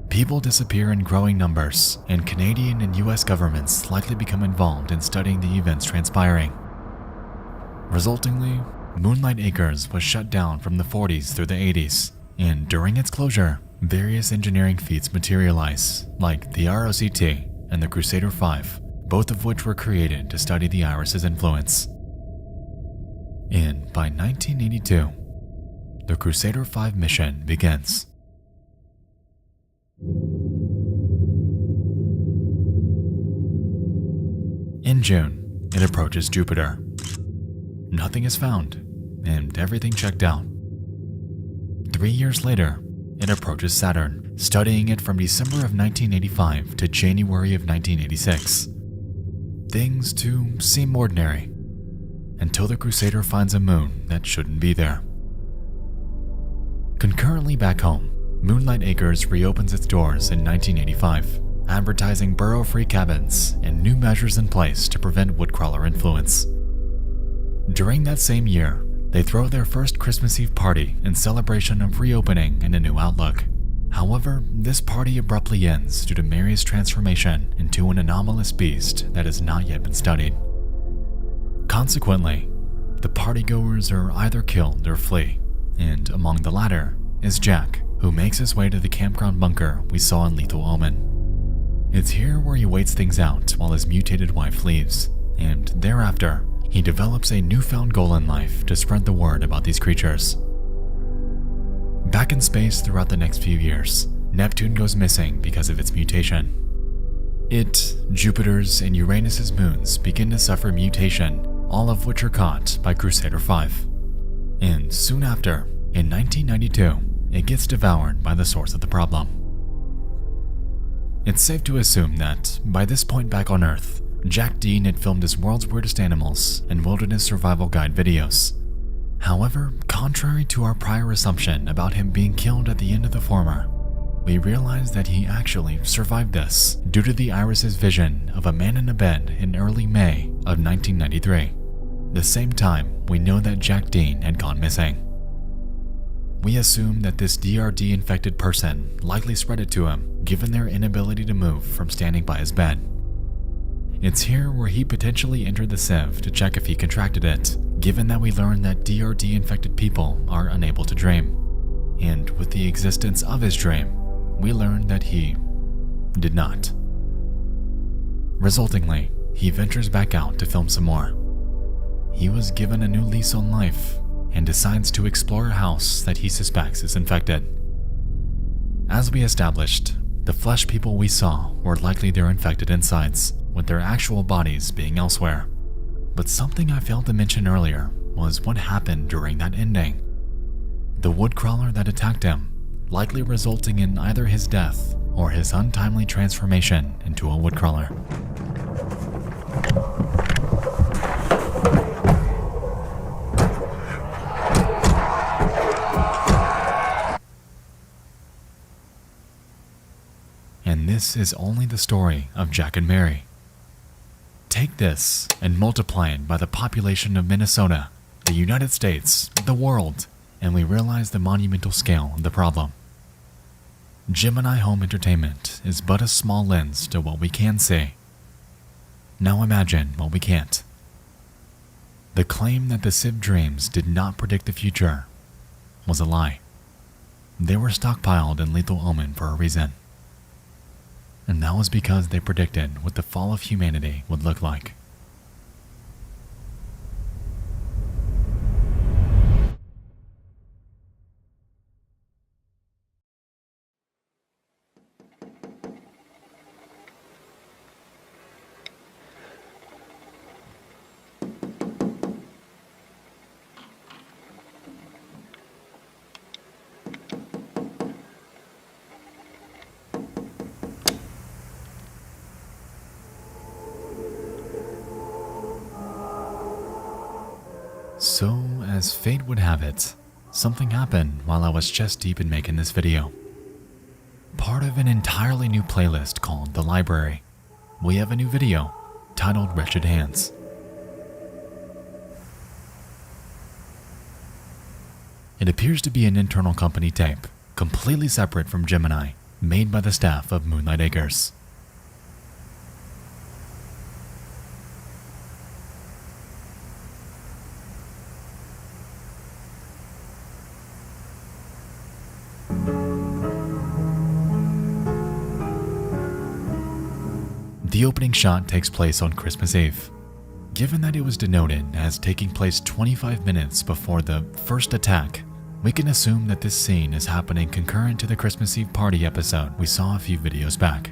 People disappear in growing numbers, and Canadian and US governments likely become involved in studying the events transpiring. Resultingly, Moonlight Acres was shut down from the 40s through the 80s, and during its closure, various engineering feats materialize, like the ROCT and the Crusader 5, both of which were created to study the iris's influence. And by 1982, the Crusader 5 mission begins. In June, it approaches Jupiter. Nothing is found, and everything checked out. 3 years later, it approaches Saturn, studying it from December of 1985 to January of 1986. Things too seem ordinary, until the Crusader finds a moon that shouldn't be there. Concurrently back home, Moonlight Acres reopens its doors in 1985, advertising burrow-free cabins and new measures in place to prevent woodcrawler influence. During that same year, they throw their first Christmas Eve party in celebration of reopening and a new outlook. However, this party abruptly ends due to Mary's transformation into an anomalous beast that has not yet been studied. Consequently, the partygoers are either killed or flee, and among the latter is Jack, who makes his way to the campground bunker we saw in Lethal Omen. It's here where he waits things out while his mutated wife leaves, and thereafter, he develops a newfound goal in life to spread the word about these creatures. Back in space throughout the next few years, Neptune goes missing because of its mutation. It, Jupiter's, and Uranus's moons begin to suffer mutation, all of which are caught by Crusader 5. And soon after, in 1992, it gets devoured by the source of the problem. It's safe to assume that, by this point back on Earth, Jack Dean had filmed his World's Weirdest Animals and Wilderness Survival Guide videos. However, contrary to our prior assumption about him being killed at the end of the former, we realize that he actually survived this due to the Iris's vision of a man in a bed in early May of 1993, the same time we know that Jack Dean had gone missing. We assume that this DRD-infected person likely spread it to him given their inability to move from standing by his bed. It's here where he potentially entered the sieve to check if he contracted it, given that we learn that DRD-infected people are unable to dream. And with the existence of his dream, we learn that he did not. Resultingly, he ventures back out to film some more. He was given a new lease on life and decides to explore a house that he suspects is infected. As we established, the flesh people we saw were likely their infected insides, with their actual bodies being elsewhere. But something I failed to mention earlier was what happened during that ending. The woodcrawler that attacked him, likely resulting in either his death or his untimely transformation into a woodcrawler. And this is only the story of Jack and Mary. Take this and multiply it by the population of Minnesota, the United States, the world, and we realize the monumental scale of the problem. Gemini Home Entertainment is but a small lens to what we can see. Now imagine what we can't. The claim that the Civ dreams did not predict the future was a lie. They were stockpiled in Lethal Omen for a reason. And that was because they predicted what the fall of humanity would look like. So, as fate would have it, something happened while I was chest deep in making this video. Part of an entirely new playlist called The Library, we have a new video titled Wretched Hands. It appears to be an internal company tape, completely separate from Gemini, made by the staff of Moonlight Acres. The opening shot takes place on Christmas Eve. Given that it was denoted as taking place 25 minutes before the first attack, we can assume that this scene is happening concurrent to the Christmas Eve party episode we saw a few videos back.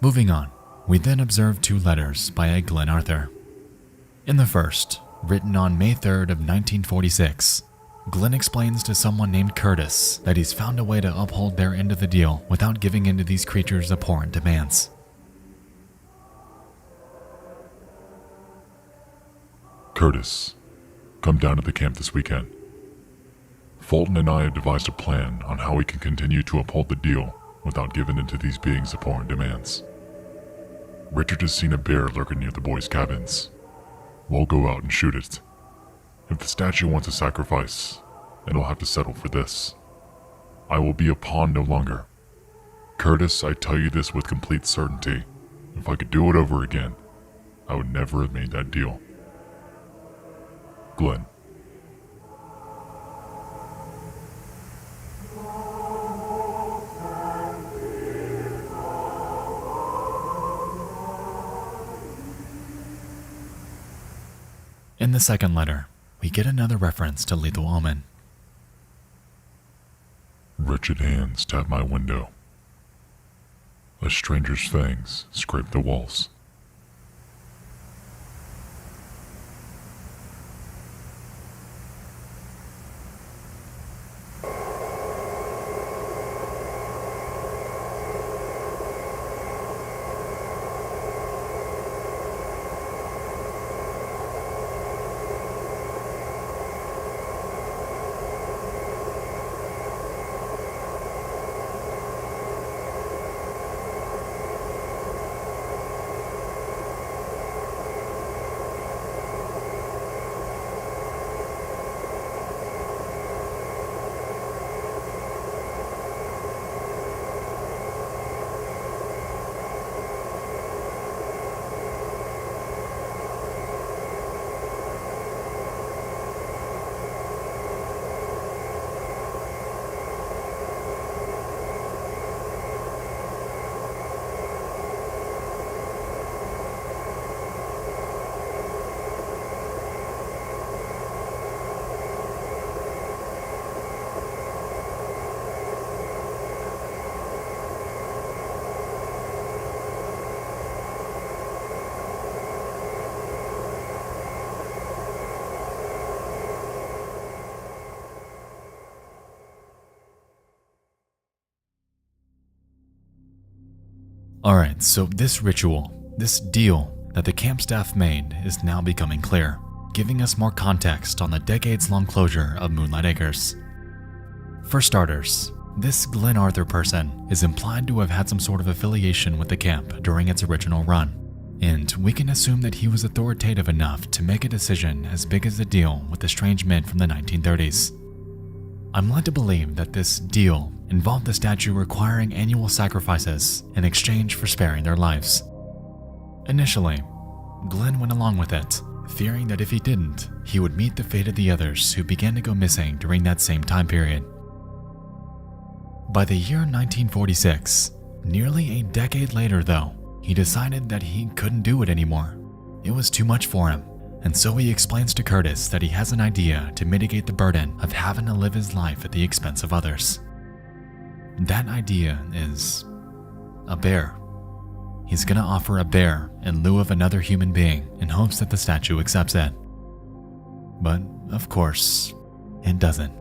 Moving on, We then observe 2 letters by a Glenn Arthur. In the first, written on May 3rd of 1946, Glenn explains to someone named Curtis that he's found a way to uphold their end of the deal without giving in to these creatures' abhorrent demands. Curtis, come down to the camp this weekend. Fulton and I have devised a plan on how we can continue to uphold the deal without giving in to these beings' abhorrent demands. Richard has seen a bear lurking near the boys' cabins. We'll go out and shoot it. If the statue wants a sacrifice, it'll have to settle for this. I will be a pawn no longer. Curtis, I tell you this with complete certainty. If I could do it over again, I would never have made that deal. Glenn. In the second letter, we get another reference to Lethal Omen. Wretched hands tap my window. A stranger's fangs scrape the walls. Alright, so this ritual, this deal that the camp staff made is now becoming clear, giving us more context on the decades-long closure of Moonlight Acres. For starters, this Glenn Arthur person is implied to have had some sort of affiliation with the camp during its original run, and we can assume that he was authoritative enough to make a decision as big as the deal with the strange men from the 1930s. I'm led to believe that this deal involved the statue requiring annual sacrifices in exchange for sparing their lives. Initially, Glenn went along with it, fearing that if he didn't, he would meet the fate of the others who began to go missing during that same time period. By the year 1946, nearly a decade later though, he decided that he couldn't do it anymore. It was too much for him, and so he explains to Curtis that he has an idea to mitigate the burden of having to live his life at the expense of others. That idea is a bear. He's gonna offer a bear in lieu of another human being in hopes that the statue accepts it. But, of course, it doesn't.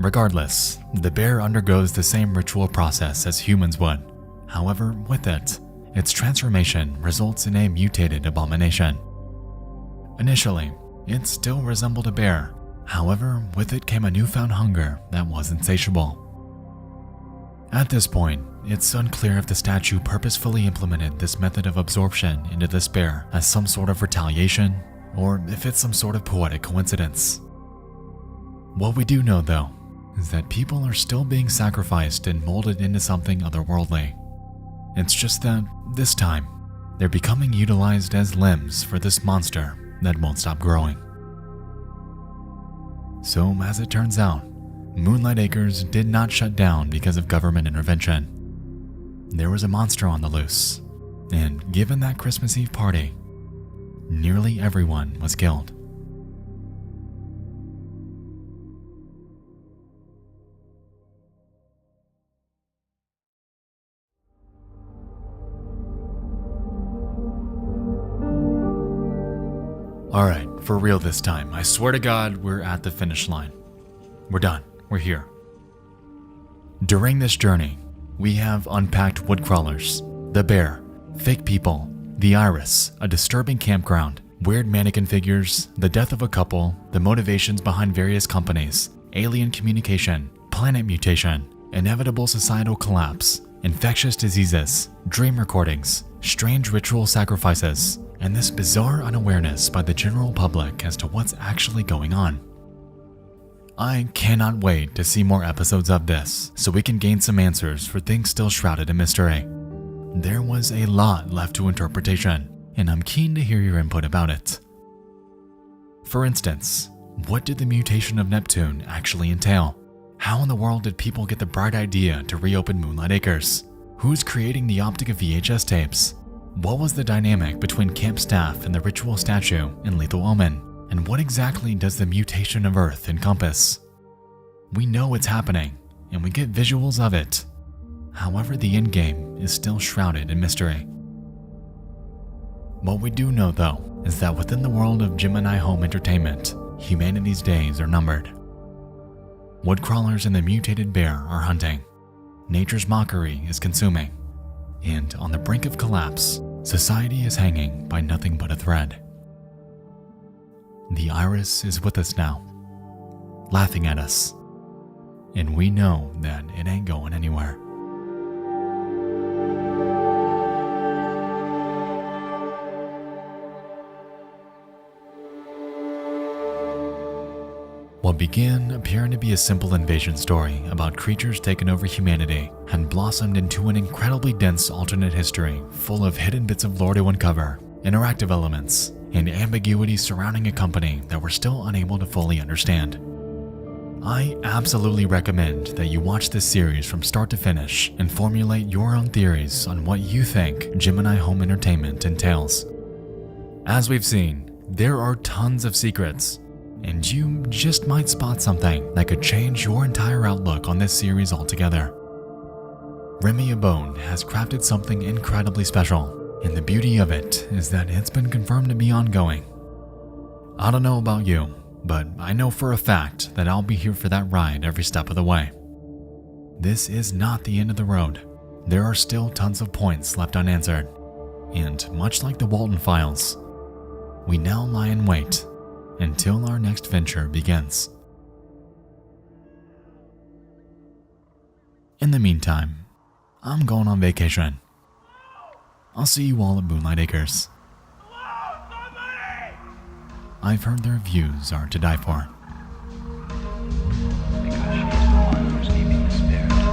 Regardless, the bear undergoes the same ritual process as humans would. However, with it, its transformation results in a mutated abomination. Initially, it still resembled a bear. However, with it came a newfound hunger that was insatiable. At this point, it's unclear if the statue purposefully implemented this method of absorption into this bear as some sort of retaliation, or if it's some sort of poetic coincidence. What we do know, though, is that people are still being sacrificed and molded into something otherworldly. It's just that, this time, they're becoming utilized as limbs for this monster that won't stop growing. So, as it turns out, Moonlight Acres did not shut down because of government intervention. There was a monster on the loose, and given that Christmas Eve party, nearly everyone was killed. Alright, for real this time. I swear to God, we're at the finish line. We're done. We're here. During this journey, we have unpacked woodcrawlers, the bear, fake people, the iris, a disturbing campground, weird mannequin figures, the death of a couple, the motivations behind various companies, alien communication, planet mutation, inevitable societal collapse, infectious diseases, dream recordings, strange ritual sacrifices, and this bizarre unawareness by the general public as to what's actually going on. I cannot wait to see more episodes of this so we can gain some answers for things still shrouded in mystery. There was a lot left to interpretation, and I'm keen to hear your input about it. For instance, what did the mutation of Neptune actually entail? How in the world did people get the bright idea to reopen Moonlight Acres? Who's creating the optic of VHS tapes? What was the dynamic between camp staff and the ritual statue in Lethal Omen? And what exactly does the mutation of Earth encompass? We know it's happening, and we get visuals of it. However, the endgame is still shrouded in mystery. What we do know, though, is that within the world of Gemini home entertainment, humanity's days are numbered. Woodcrawlers and the mutated bear are hunting. Nature's mockery is consuming. And on the brink of collapse, society is hanging by nothing but a thread. The iris is with us now, laughing at us, and we know that it ain't going anywhere. What began appearing to be a simple invasion story about creatures taking over humanity had blossomed into an incredibly dense alternate history full of hidden bits of lore to uncover, interactive elements, and ambiguity surrounding a company that we're still unable to fully understand. I absolutely recommend that you watch this series from start to finish and formulate your own theories on what you think Gemini home entertainment entails. As we've seen, there are tons of secrets, and you just might spot something that could change your entire outlook on this series altogether. Remy Abone has crafted something incredibly special, and the beauty of it is that it's been confirmed to be ongoing. I don't know about you, but I know for a fact that I'll be here for that ride every step of the way. This is not the end of the road. There are still tons of points left unanswered, and much like the Walton Files, we now lie in wait until our next venture begins. In the meantime, I'm going on vacation. I'll see you all at Moonlight Acres. I've heard their views are to die for. Because she's the one who's keeping the spirit alive.